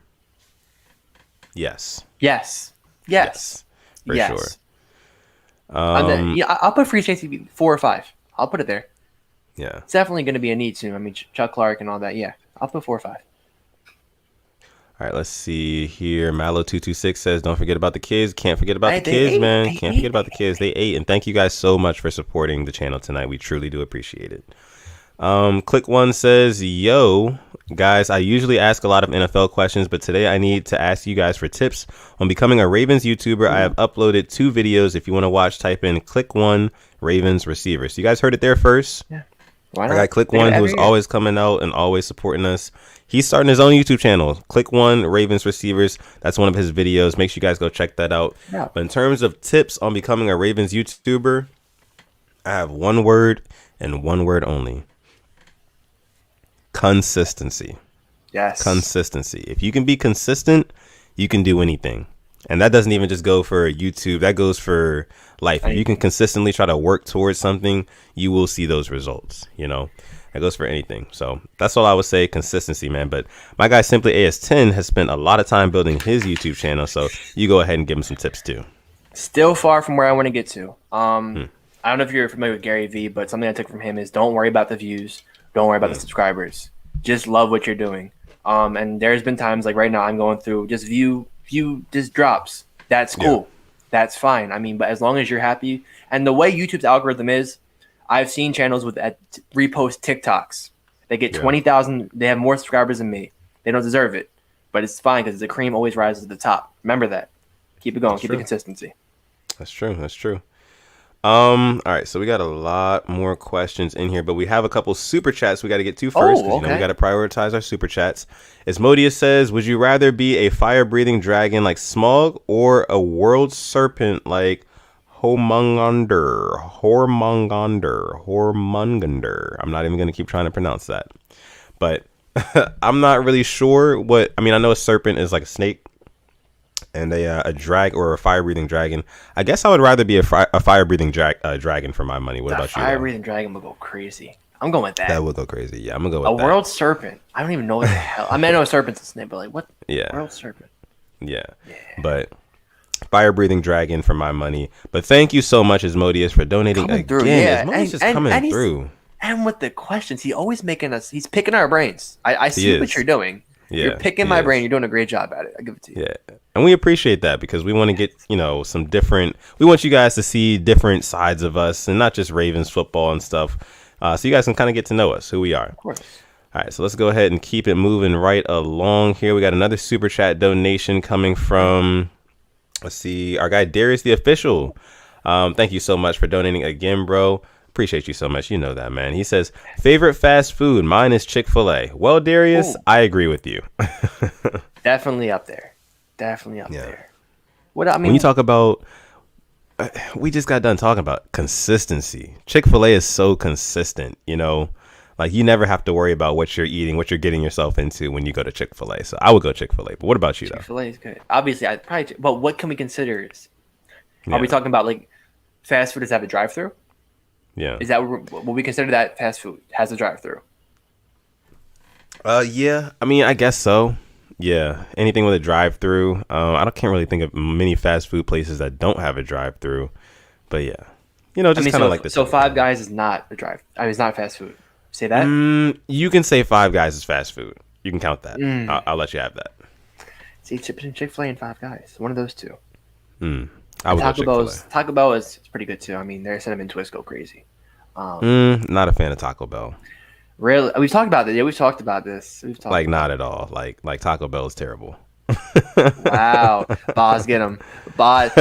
Yes. Yes. For sure. I'll put free safety 4 or 5. I'll put it there. Yeah. It's definitely going to be a need soon. I mean, Chuck Clark and all that. Yeah, I'll put 4 or 5. All right, let's see here. Mallow226 says, don't forget about the kids. Can't forget about the kids, man. Can't forget about the kids. They ate. And thank you guys so much for supporting the channel tonight. We truly do appreciate it. Click One says, yo, guys, I usually ask a lot of NFL questions, but today I need to ask you guys for tips on becoming a Ravens YouTuber. I have uploaded 2 videos. If you want to watch, type in Click One Ravens receiver. So you guys heard it there first. Yeah. Why I not? got Click One, who's always coming out and always supporting us. He's starting his own YouTube channel, Click One Ravens Receivers. That's one of his videos. Make sure you guys go check that out. Yeah. But in terms of tips on becoming a Ravens YouTuber, I have one word and one word only. Consistency. Yes. Consistency. If you can be consistent, you can do anything. And that doesn't even just go for YouTube. That goes for life. If you can consistently try to work towards something, you will see those results. You know, that goes for anything. So that's all I would say. Consistency, man. But my guy Simply AS10 has spent a lot of time building his YouTube channel. So you go ahead and give him some tips too. Still far from where I want to get to. I don't know if you're familiar with Gary Vee, but something I took from him is don't worry about the views. Don't worry about the subscribers. Just love what you're doing. And there's been times like right now I'm going through just view just drops. That's cool. Yeah. That's fine. I mean, but as long as you're happy. And the way YouTube's algorithm is, I've seen channels with repost TikToks. They get 20,000. They have more subscribers than me. They don't deserve it, but it's fine because the cream always rises to the top. Remember that. Keep it going. Keep the consistency. That's true. That's true. All right, so we got a lot more questions in here, but we have a couple super chats we got to get to first. Okay. You know, we got to prioritize our super chats. Asmodeus says, would you rather be a fire-breathing dragon like Smaug or a world serpent like Hormungander? I'm not even going to keep trying to pronounce that, but I'm not really sure what. I mean, I know a serpent is like a snake. And a drag or a fire-breathing dragon. I guess I would rather be a fire-breathing dragon for my money. What about you? Fire-breathing dragon would go crazy. I'm going with that. That would go crazy. Yeah, I'm gonna go with a world serpent. I don't even know what the hell. I mean, I know a serpent's a snake, but like what? Yeah. World serpent. Yeah. But fire-breathing dragon for my money. But thank you so much, Asmodeus, for donating again. Asmodeus is coming through. And with the questions, he's always he's picking our brains. I see what you're doing. Yeah, you're picking my brain. You're doing a great job at it. I give it to you. Yeah. And we appreciate that because we want to get, some different, we want you guys to see different sides of us and not just Ravens football and stuff. So you guys can kind of get to know us, who we are. Of course. All right. So let's go ahead and keep it moving right along here. We got another super chat donation coming from, let's see, our guy Darius the Official. Thank you so much for donating again, bro. Appreciate you so much. You know that, man. He says, favorite fast food. Mine is Chick-fil-A. Well, Darius, I agree with you. Definitely up there. Definitely up there. What I mean, when you talk about, we just got done talking about consistency. Chick-fil-A is so consistent, like you never have to worry about what you're eating, what you're getting yourself into when you go to Chick-fil-A. So I would go Chick-fil-A. But what about you, though? Chick-fil-A is good. Obviously, but what can we consider? Are we talking about like fast food? Does have a drive-through? Yeah. Is that what we consider that fast food has a drive-through? Yeah. I mean, I guess so. Yeah. Anything with a drive-through. Can't really think of many fast food places that don't have a drive-through. But yeah, just kind of like this. So Five Guys is not a drive. I mean, it's not fast food. Say that. You can say Five Guys is fast food. You can count that. I'll let you have that. See, Chick-fil-A and Five Guys. One of those two. Taco Bell is pretty good too. I mean, their cinnamon twists go crazy. Not a fan of Taco Bell. Really, we've talked about this. Yeah, we've talked about this. Not at all. Like Taco Bell is terrible. Wow, Boz, get him. Boz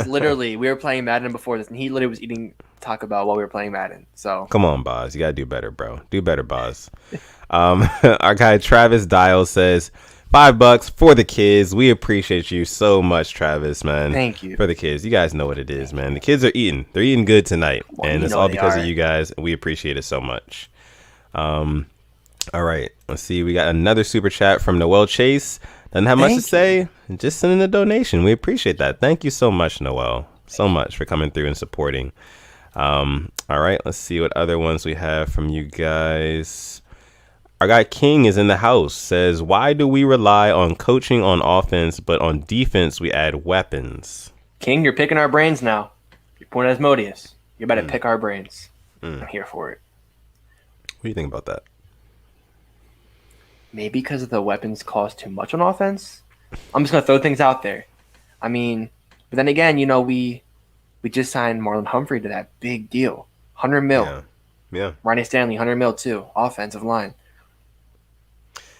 literally. We were playing Madden before this, and he literally was eating Taco Bell while we were playing Madden. So come on, Boz, you gotta do better, bro. Do better, Boz. Our guy Travis Dial says, $5 for the kids. We appreciate you so much, Travis, man. Thank you. For the kids. You guys know what it is, man. The kids are eating. They're eating good tonight. And it's all because of you guys. And we appreciate it so much. All right. Let's see. We got another super chat from Noel Chase. Doesn't have much to say. Just sending a donation. We appreciate that. Thank you so much, Noel. So much for coming through and supporting. All right, let's see what other ones we have from you guys. Our guy King is in the house. Says, why do we rely on coaching on offense, but on defense we add weapons? King, you're picking our brains now. You're pointing at Asmodeus. You're about to pick our brains. I'm here for it. What do you think about that? Maybe because the weapons cost too much on offense. I'm just gonna throw things out there. I mean, but then again, we just signed Marlon Humphrey to that big deal, 100 mil. Yeah. Ronnie Stanley, 100 mil too, offensive line.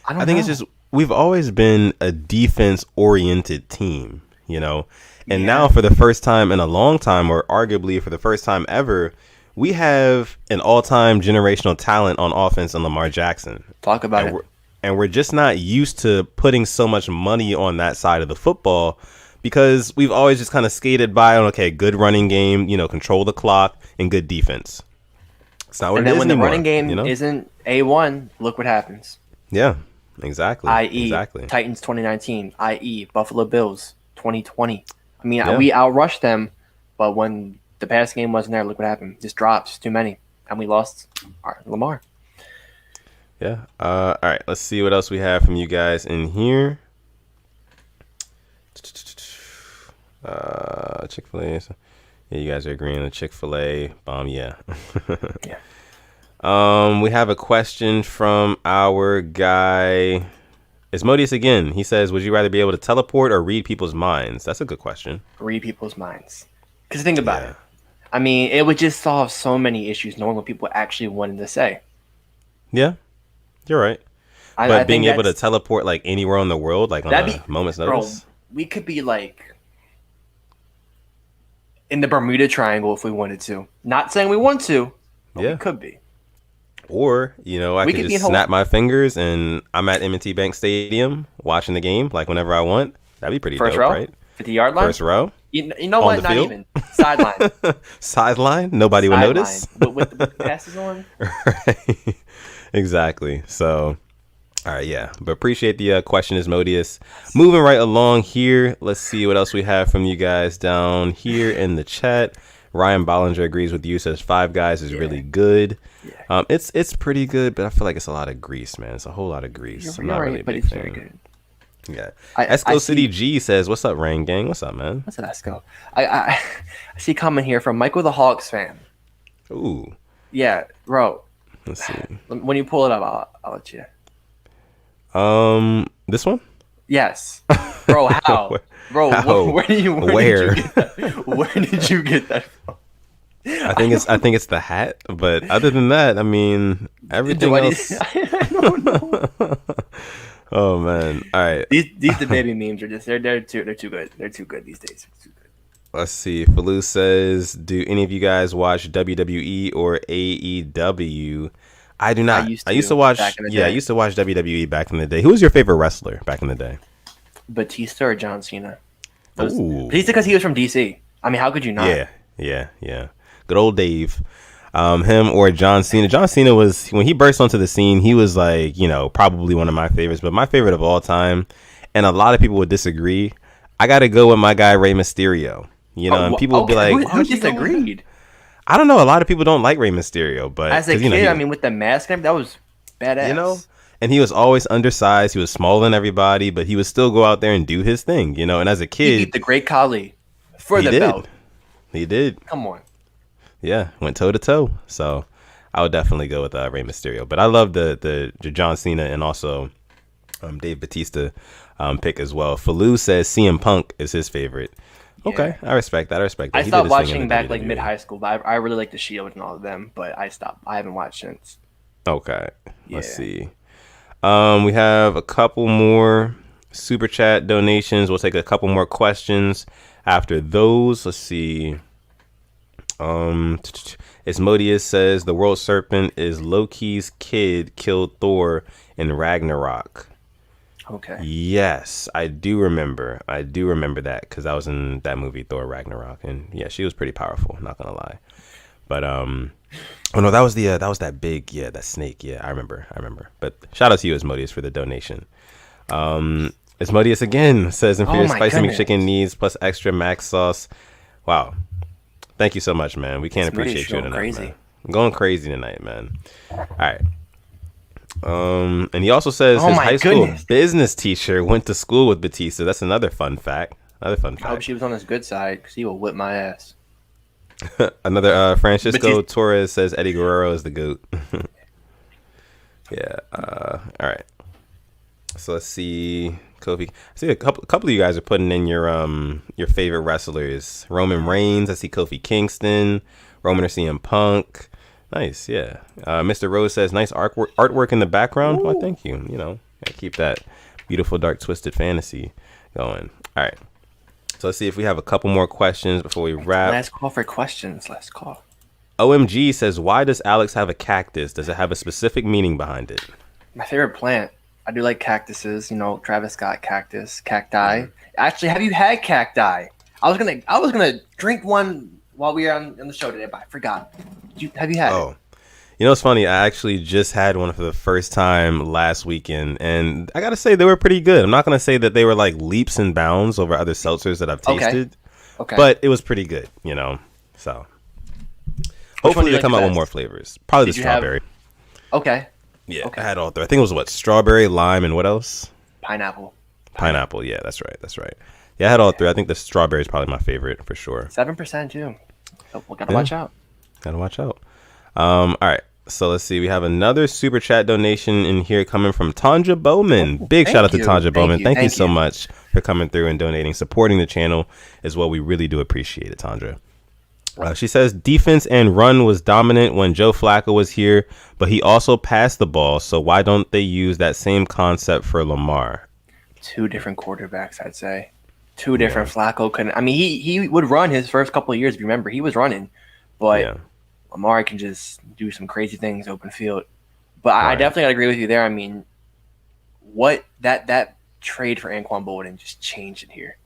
I think it's just we've always been a defense-oriented team, and now for the first time in a long time, or arguably for the first time ever, we have an all-time generational talent on offense in Lamar Jackson. Talk about it. And we're just not used to putting so much money on that side of the football because we've always just kind of skated by on, okay, good running game, control the clock, and good defense. It's not what it is anymore. And then when the running game isn't A1, look what happens. Yeah, exactly. I.e. Exactly. Titans 2019, i.e. Buffalo Bills 2020. I mean, we outrushed them, but when the pass game wasn't there, look what happened. Just drops, too many. And we lost Lamar. Yeah. All right. Let's see what else we have from you guys in here. Chick-fil-A. Yeah, you guys are agreeing on Chick-fil-A bomb. Yeah. Yeah. We have a question from our guy. It's Modius again. He says, would you rather be able to teleport or read people's minds? That's a good question. Read people's minds. Because think about it. I mean, it would just solve so many issues knowing what people actually wanted to say. Yeah. You're right. But being able to teleport like anywhere in the world, like on a moment's notice. Bro, we could be like in the Bermuda Triangle if we wanted to. Not saying we want to, but we could be. Or, I could just snap my fingers and I'm at M&T Bank Stadium watching the game like whenever I want. That'd be pretty dope, right? 50-yard line? First row? You know what? Not field? Even. Sideline. Sideline? Nobody would notice? With the passes on? Right. Exactly. So, all right, yeah. But appreciate the question, Asmodeus. Moving right along here. Let's see what else we have from you guys down here in the chat. Ryan Bollinger agrees with you, says Five Guys is really good. Yeah. It's pretty good, but I feel like it's a lot of grease, man. It's a whole lot of grease. I'm not really a big fan. Very good. Yeah. Esco City G says, what's up, Rain Gang? What's up, man? What's up, Esco? I see a comment here from Michael the Hawks fan. Ooh. Yeah, bro. Let's see. When you pull it up, I'll let you. This one? Yes. Bro, how? Bro, how? Where did you get that? Where did you get that from? I think it's the hat, but other than that, I mean, everything else. I don't know. Oh man! All right. These the baby memes are just they're too good. They're too good these days. Too good. Let's see. Falou says, "Do any of you guys watch WWE or AEW?" I do not. I used to watch. Yeah, I used to watch WWE back in the day. Who was your favorite wrestler back in the day? Batista or John Cena? Ooh. Batista because he was from DC. I mean, how could you not? Yeah. Good old Dave. Him or John Cena. John Cena was, when he burst onto the scene, he was like, probably one of my favorites, but my favorite of all time. And a lot of people would disagree. I got to go with my guy Rey Mysterio. And people would be like, who disagreed? I don't know. A lot of people don't like Rey Mysterio, but as a kid, I mean, with the mask, that was badass. And he was always undersized. He was smaller than everybody, but he would still go out there and do his thing, And as a kid, he beat the Great Khali for the belt. He did. Come on. Yeah, went toe to toe. So I would definitely go with Rey Mysterio. But I love the John Cena and also Dave Batista pick as well. Falou says CM Punk is his favorite. Yeah. Okay, I respect that. I stopped watching back like mid high school, but I really like the Shield and all of them. But I stopped. I haven't watched since. Okay, let's see. We have a couple more super chat donations. We'll take a couple more questions after those. Let's see. Asmodeus says the world serpent is Loki's kid killed Thor in Ragnarok. Okay. Yes, I do remember that because I was in that movie Thor Ragnarok, and yeah, she was pretty powerful. Not gonna lie, but oh no, that was that big that snake. Yeah, I remember. But shout out to you, Asmodeus, for the donation. Asmodeus again says inferior spicy McChicken needs plus extra mac sauce. Wow. Thank you so much, man. We can't appreciate you enough, man. I'm going crazy tonight, man. All right. And he also says his high school business teacher went to school with Batista. That's another fun fact. I hope she was on his good side because he will whip my ass. Another Francisco Torres says Eddie Guerrero is the GOAT. Yeah. All right. So let's see. Kofi. I see a couple of you guys are putting in your favorite wrestlers. Roman Reigns. I see Kofi Kingston. Roman or CM Punk. Nice. Yeah. Mr. Rose says nice artwork in the background. Ooh. Well, thank you. You know, gotta keep that beautiful dark twisted fantasy going. All right. So let's see if we have a couple more questions before we wrap. Last call for questions. Last call. OMG says, why does Alex have a cactus? Does it have a specific meaning behind it? My favorite plant. I do like cactuses. You know, Travis Scott cactus, cacti. Actually, have you had cacti? I was gonna drink one while we were on the show today, but I forgot. Have you had it? You know, it's funny. I actually just had one for the first time last weekend, and I gotta say they were pretty good. I'm not gonna say that they were like leaps and bounds over other seltzers that I've tasted, but it was pretty good. You know, so hopefully they come out with more flavors. Probably the strawberry. Yeah, I had all three. I think it was strawberry, lime, and what else? Pineapple. Yeah, that's right. Yeah, I had all three. I think the strawberry is probably my favorite for sure. 7% too. So we gotta watch out. All right. So let's see. We have another super chat donation in here coming from Tanja Bowman. Big shout out to Tanja Bowman. Thank you so much for coming through and donating, supporting the channel as well. We really do appreciate it, Tanja. She says defense and run was dominant when Joe Flacco was here, but he also passed the ball. So why don't they use that same concept for Lamar? Two different quarterbacks, I'd say. Two different. Flacco couldn't. I mean, he would run his first couple of years. If you remember, he was running, but Lamar can just do some crazy things open field. But I definitely gotta agree with you there. I mean, what that trade for Anquan Bolden just changed it here.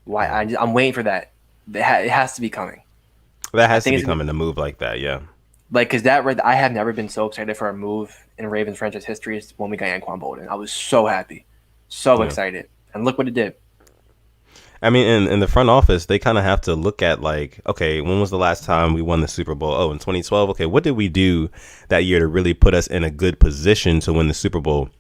Why I'm waiting for that. It has to be coming. That has to be coming to move like that, yeah. Like, because I have never been so excited for a move in Ravens franchise history as when we got Anquan Bolden. I was so happy, so excited, and look what it did. I mean, in the front office, they kind of have to look at like, okay, when was the last time we won the Super Bowl? Oh, in 2012. Okay, what did we do that year to really put us in a good position to win the Super Bowl?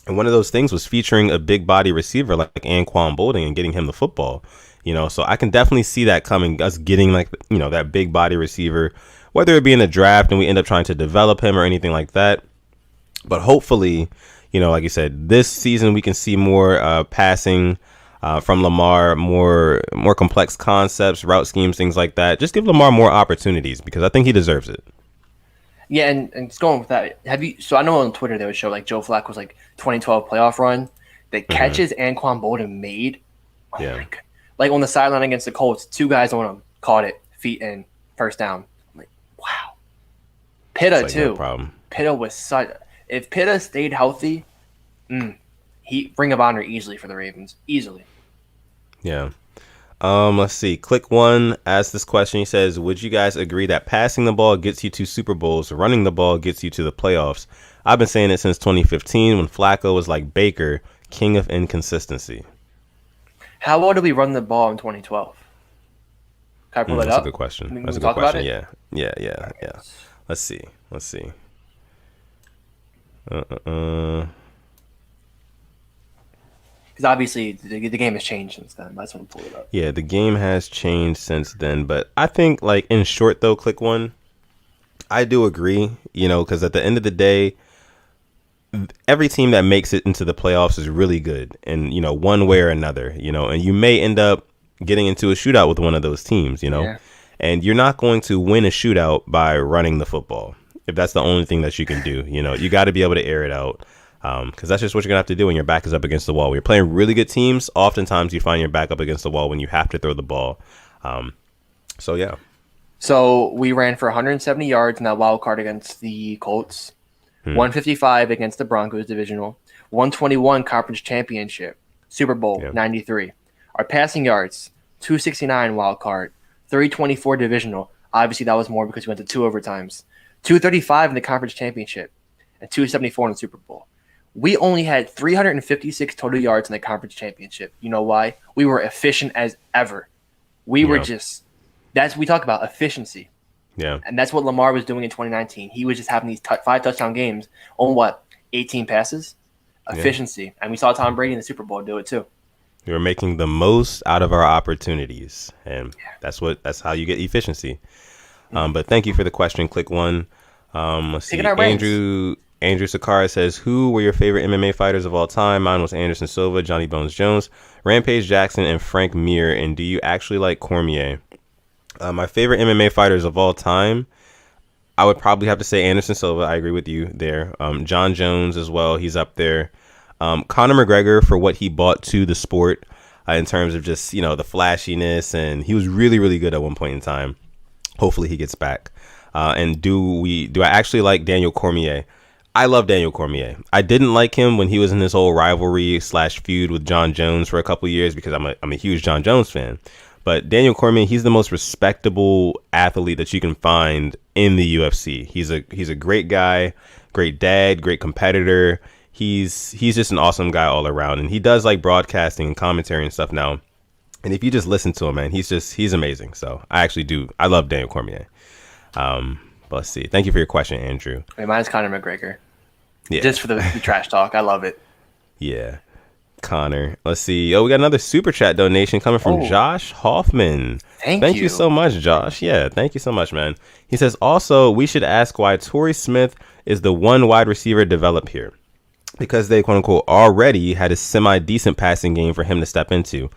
And one of those things was featuring a big body receiver like Anquan Bolden and getting him the football. You know, so I can definitely see that coming, us getting like, you know, that big body receiver, whether it be in a draft and we end up trying to develop him or anything like that. But hopefully, you know, like you said, this season we can see more passing from Lamar, more complex concepts, route schemes, things like that. Just give Lamar more opportunities because I think he deserves it. Yeah, and just going with that, so I know on Twitter they would show like Joe Flacco's like 2012 playoff run, the catches Anquan Bolden made. Oh my God. Like on the sideline against the Colts, two guys on him, caught it, feet in, first down. I'm like, wow. Pitta too. No problem. Pitta was such. If Pitta stayed healthy, he Ring of Honor easily for the Ravens, easily. Yeah. Let's see. Click One asked this question. He says, would you guys agree that passing the ball gets you to Super Bowls, running the ball gets you to the playoffs? I've been saying it since 2015 when Flacco was like Baker, king of inconsistency. How well did we run the ball in 2012? Can I pull it up? That's a good question. That's a good question. Yeah. Let's see. Because obviously the game has changed since then. I just want to pull it up. Yeah, the game has changed since then. But I think, like, in short, though, Click One, I do agree, you know, because at the end of the day, every team that makes it into the playoffs is really good. And, you know, one way or another, you know, and you may end up getting into a shootout with one of those teams, you know, and you're not going to win a shootout by running the football. If that's the only thing that you can do, you know, you got to be able to air it out. Because that's just what you're going to have to do when your back is up against the wall. When you're playing really good teams, oftentimes you find your back up against the wall when you have to throw the ball. So, yeah. So we ran for 170 yards in that wild card against the Colts, 155 against the Broncos divisional, 121 conference championship, Super Bowl 93. Our passing yards, 269 wild card, 324 divisional. Obviously, that was more because we went to 2 overtimes. 235 in the conference championship and 274 in the Super Bowl. We only had 356 total yards in the conference championship. You know why? We were efficient as ever. We were just we talk about efficiency. Yeah. And that's what Lamar was doing in 2019. He was just having these 5 touchdown games on 18 passes? Efficiency. Yeah. And we saw Tom Brady in the Super Bowl do it too. We were making the most out of our opportunities. And that's how you get efficiency. But thank you for the question. Click one. Let's see. Andrew Sakara says, who were your favorite MMA fighters of all time? Mine was Anderson Silva, Johnny Bones Jones, Rampage Jackson, and Frank Mir. And do you actually like Cormier? My favorite MMA fighters of all time, I would probably have to say Anderson Silva. I agree with you there. John Jones as well. He's up there. Conor McGregor, for what he brought to the sport in terms of just, the flashiness. And he was really, really good at one point in time. Hopefully he gets back. And do I actually like Daniel Cormier? I love Daniel Cormier. I didn't like him when he was in this whole rivalry / feud with John Jones for a couple of years because I'm a huge John Jones fan. But Daniel Cormier, he's the most respectable athlete that you can find in the UFC. He's a great guy, great dad, great competitor. He's just an awesome guy all around. And he does like broadcasting and commentary and stuff now. And if you just listen to him, man, he's amazing. So I love Daniel Cormier. But let's see. Thank you for your question, Andrew. Mine's Conor McGregor. Yeah. Just for the trash talk. I love it. Yeah. Connor. Let's see. We got another super chat donation coming from Josh Hoffman. Thank you so much, Josh. Yeah, thank you so much, man. He says, also, we should ask why Torrey Smith is the one wide receiver developed here. Because they, quote unquote, already had a semi-decent passing game for him to step into.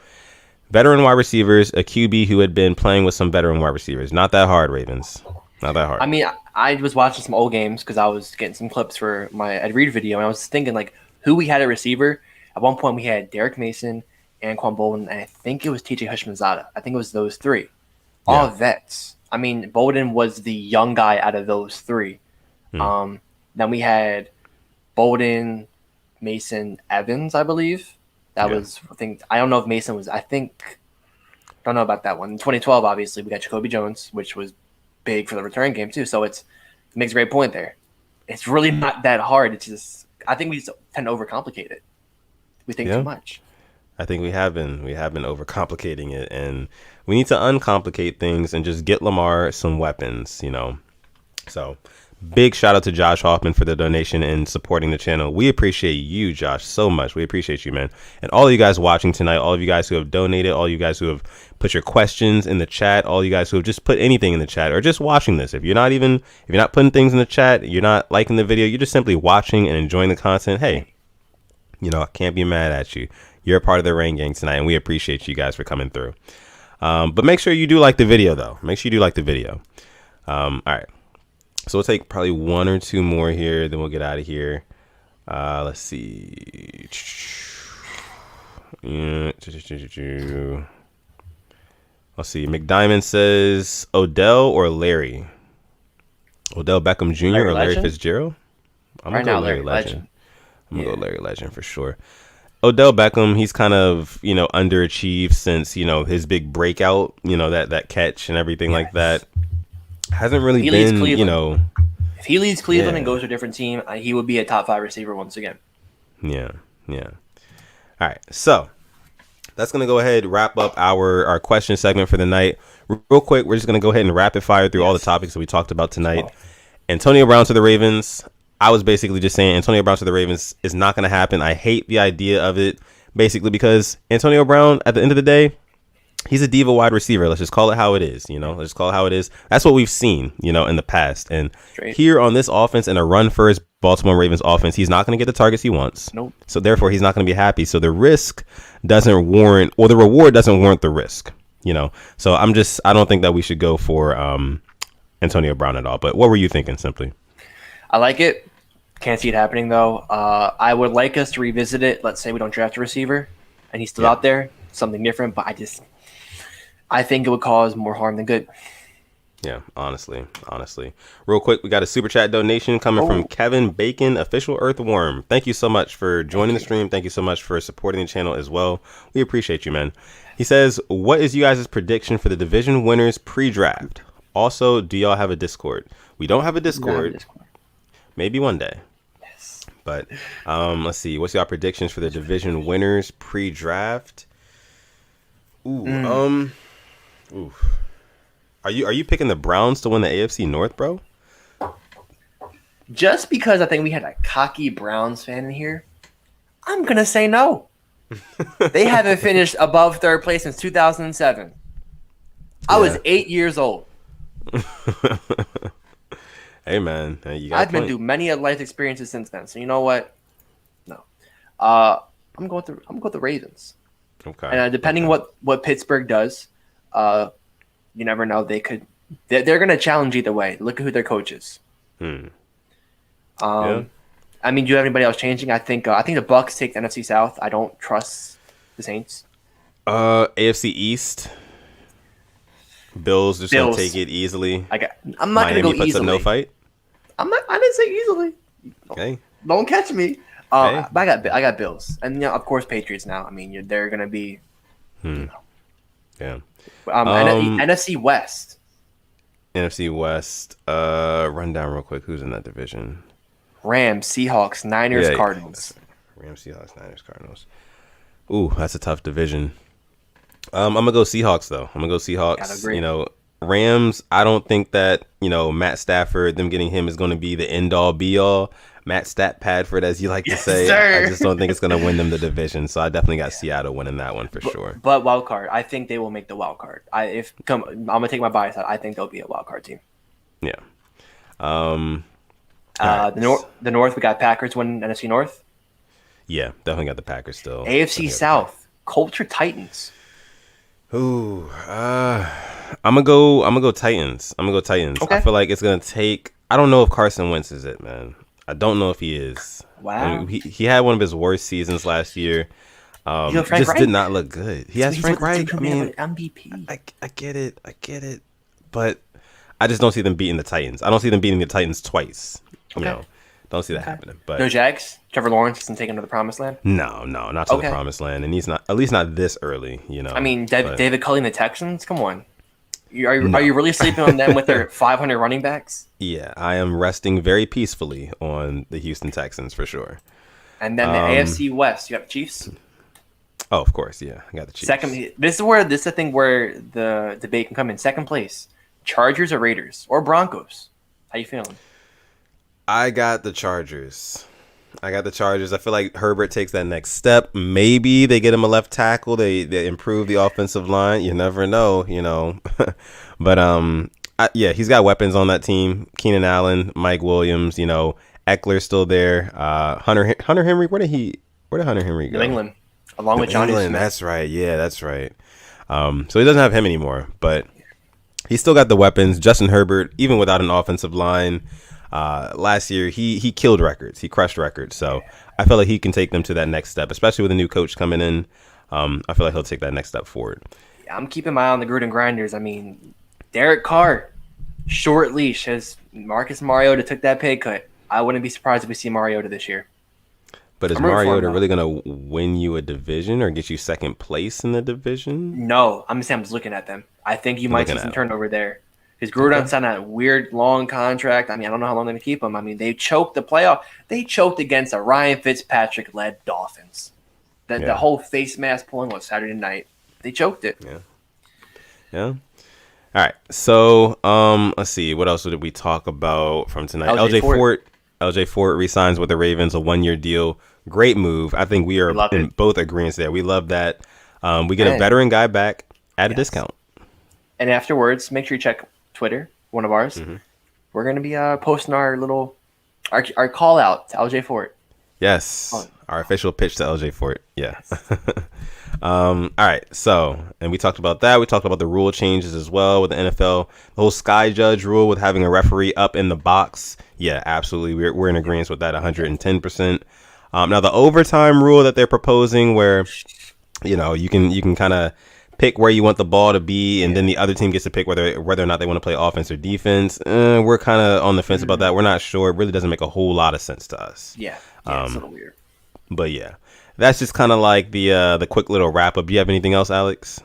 Veteran wide receivers, a QB who had been playing with some veteran wide receivers. Not that hard, Ravens. Not that hard. I mean, I was watching some old games because I was getting some clips for my Ed Reed video, and I was thinking, who we had at receiver. At one point, we had Derek Mason, Anquan Bolden, and I think it was TJ Houshmandzadeh. I think it was those three. All vets. I mean, Bolden was the young guy out of those three. Then we had Bolden, Mason, Evans, I believe. That was, I don't know if Mason was, don't know about that one. In 2012, obviously, we got Jacoby Jones, which was big for the return game, too. So it makes a great point there. It's really not that hard. It's just, I think we just tend to overcomplicate it. We think too much. I think we have been overcomplicating it, and we need to uncomplicate things and just get Lamar some weapons, So big shout out to Josh Hoffman for the donation and supporting the channel. We appreciate you, Josh, so much. We appreciate you, man. And all of you guys watching tonight, all of you guys who have donated, all you guys who have put your questions in the chat, all you guys who have just put anything in the chat or just watching this. If you're not putting things in the chat, you're not liking the video, you're just simply watching and enjoying the content. Hey, I can't be mad at you. You're a part of the Rain Gang tonight, and we appreciate you guys for coming through. But make sure you do like the video, though. Make sure you do like the video. All right. So we'll take probably one or two more here, then we'll get out of here. Let's see. Let's see. McDiamond says Odell or Larry? Odell Beckham Jr. or Larry Fitzgerald? I'm going to go Larry Legend. I'm going to go Larry Legend for sure. Odell Beckham, he's kind of, underachieved since, his big breakout, that catch and everything like that. Hasn't really been, If he leaves Cleveland and goes to a different team, he would be a top 5 receiver once again. Yeah. All right. So that's going to go ahead and wrap up our question segment for the night. Real quick, we're just going to go ahead and rapid fire through all the topics that we talked about tonight. Antonio Brown to the Ravens. I was basically just saying Antonio Brown to the Ravens is not going to happen. I hate the idea of it, basically, because Antonio Brown, at the end of the day, he's a diva wide receiver. Let's just call it how it is, Let's just call it how it is. That's what we've seen, in the past. And here on this offense, in a run-first Baltimore Ravens offense, he's not going to get the targets he wants. Nope. So, therefore, he's not going to be happy. So, the risk doesn't warrant, or the reward doesn't warrant the risk, So, I don't think that we should go for Antonio Brown at all. But what were you thinking, simply? I like it. Can't see it happening, though. I would like us to revisit it. Let's say we don't draft a receiver and he's still out there, something different. But I think it would cause more harm than good. Yeah, honestly. Real quick, we got a super chat donation coming from Kevin Bacon, official Earthworm. Thank you so much for joining the stream. Thank you so much for supporting the channel as well. We appreciate you, man. He says, what is you guys' prediction for the division winners pre-draft? Also, do y'all have a Discord? We don't have a Discord. Maybe one day. Yes. But let's see. What's your predictions for the division winners pre-draft? Are you picking the Browns to win the AFC North, bro? Just because I think we had a cocky Browns fan in here, I'm going to say no. They haven't finished above third place since 2007. I was 8 years old. Hey, man. You got I've been through many life experiences since then. So you know what? No. I'm going with the Ravens. Okay. And depending what Pittsburgh does, you never know. They're going to challenge either way. Look at who their coach is. Yeah. I mean, do you have anybody else changing? I think the Bucks take the NFC South. I don't trust the Saints. AFC East. Bills just gonna take it easily. I'm not gonna go puts easily. Up no fight. I didn't say easily. Okay. Don't catch me. Hey. But I got Bills, and of course Patriots. Now, I mean, they're gonna be. Yeah. NFC West. NFC West. Run down real quick. Who's in that division? Rams, Seahawks, Niners, Cardinals. Rams, Seahawks, Niners, Cardinals. Ooh, that's a tough division. I'm gonna go Seahawks though. I'm gonna go Seahawks. Gotta agree. Rams. I don't think that Matt Stafford, them getting him is going to be the end all be all. Matt Stat Padford, as you like to say. Sir. I just don't think it's going to win them the division. So I definitely got Seattle winning that one for sure. But wild card, I think they will make the wild card. I'm gonna take my bias out. I think they'll be a wild card team. Yeah. The North, we got Packers winning NFC North. Yeah, definitely got the Packers still. AFC South, Colts or Titans. Ooh, I'm gonna go Titans. Okay. I feel like it's gonna take. I don't know if Carson Wentz is it, man. I don't know if he is. Wow. I mean, he had one of his worst seasons last year. Just Wright? did not look good. He has Frank Reich. I mean, MVP. I get it, but I just don't see them beating the Titans. I don't see them beating the Titans twice. Okay. Don't see that happening. But no Jags. Trevor Lawrence isn't taking to the promised land. No, not to the promised land, and he's not. At least not this early. I mean, David Culley and the Texans. Come on. Are you really sleeping on them with their 500 running backs? Yeah, I am resting very peacefully on the Houston Texans for sure. And then the AFC West, you got the Chiefs. Oh, of course, yeah, I got the Chiefs. This is the thing where the debate can come in. Second place, Chargers or Raiders or Broncos. How you feeling? I got the Chargers. I feel like Herbert takes that next step. Maybe they get him a left tackle. They improve the offensive line. You never know, But he's got weapons on that team. Keenan Allen, Mike Williams, Eckler's still there. Hunter Henry. Where did Hunter Henry go? New England, along with Johnny Smith. That's right. Yeah, that's right. So he doesn't have him anymore, but he's still got the weapons. Justin Herbert, even without an offensive line. Last year he killed records. He crushed records. So I feel like he can take them to that next step, especially with a new coach coming in. I feel like he'll take that next step forward. Yeah, I'm keeping my eye on the Gruden Grinders. I mean, Derek Carr, short leash. As Marcus Mariota took that pay cut, I wouldn't be surprised if we see Mariota this year. But is Mariota really going to win you a division or get you second place in the division? No, I'm just looking at them. I think you might see some turnover there. Because Gruden signed that weird long contract. I mean, I don't know how long they're going to keep him. I mean, they choked the playoff. They choked against a Ryan Fitzpatrick-led Dolphins. The whole face mask pulling was Saturday night. They choked it. Yeah. All right. So, let's see. What else did we talk about from tonight? LJ Fort re-signs with the Ravens, a 1-year deal. Great move. I think we are in both agreements there. We love that. We get a veteran guy back at a discount. And afterwards, make sure you check Twitter, one of ours. Mm-hmm. We're going to be posting our call out to LJ Fort. Yes. Our official pitch to LJ Fort. Yeah. All right. So, and we talked about that. We talked about the rule changes as well with the NFL. The whole sky judge rule with having a referee up in the box. Yeah, absolutely. We're in agreement with that 110%. Now, the overtime rule that they're proposing where, you can kind of pick where you want the ball to be, and then the other team gets to pick whether or not they want to play offense or defense. We're kind of on the fence about that. We're not sure. It really doesn't make a whole lot of sense to us. Yeah, it's a little weird. But yeah, that's just kind of like the quick little wrap up. Do you have anything else, Alex?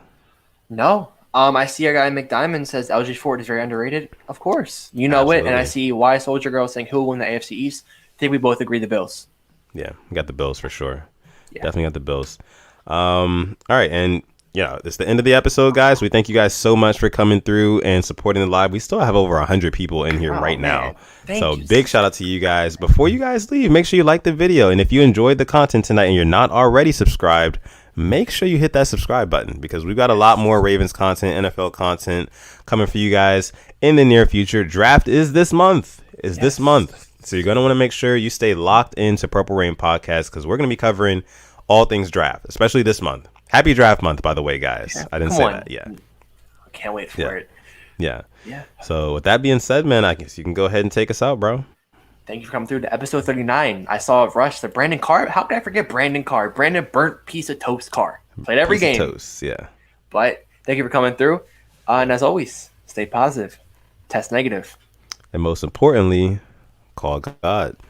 No. I see our guy McDiamond says LJ Fort is very underrated. Of course, Absolutely. It. And I see Y Soldier Girl saying who will win the AFC East. I think we both agree the Bills. Yeah, we got the Bills for sure. Yeah. Definitely got the Bills. All right, and it's the end of the episode, guys. We thank you guys so much for coming through and supporting the live. We still have over 100 people in here right now. So big shout out to you guys. Before you guys leave, make sure you like the video. And if you enjoyed the content tonight and you're not already subscribed, make sure you hit that subscribe button, because we've got a lot more Ravens content, NFL content coming for you guys in the near future. Draft is this month. So you're going to want to make sure you stay locked into Purple Rain Podcast, because we're going to be covering all things draft, especially this month. Happy draft month, by the way, guys. I didn't say that. Yeah. I can't wait for it. Yeah. So with that being said, man, I guess you can go ahead and take us out, bro. Thank you for coming through to episode 39. I saw Rush, the Brandon Carr. How could I forget Brandon Carr? Brandon burnt piece of toast Carr. Played every game. Toast, yeah. But thank you for coming through. And as always, stay positive. Test negative. And most importantly, call God.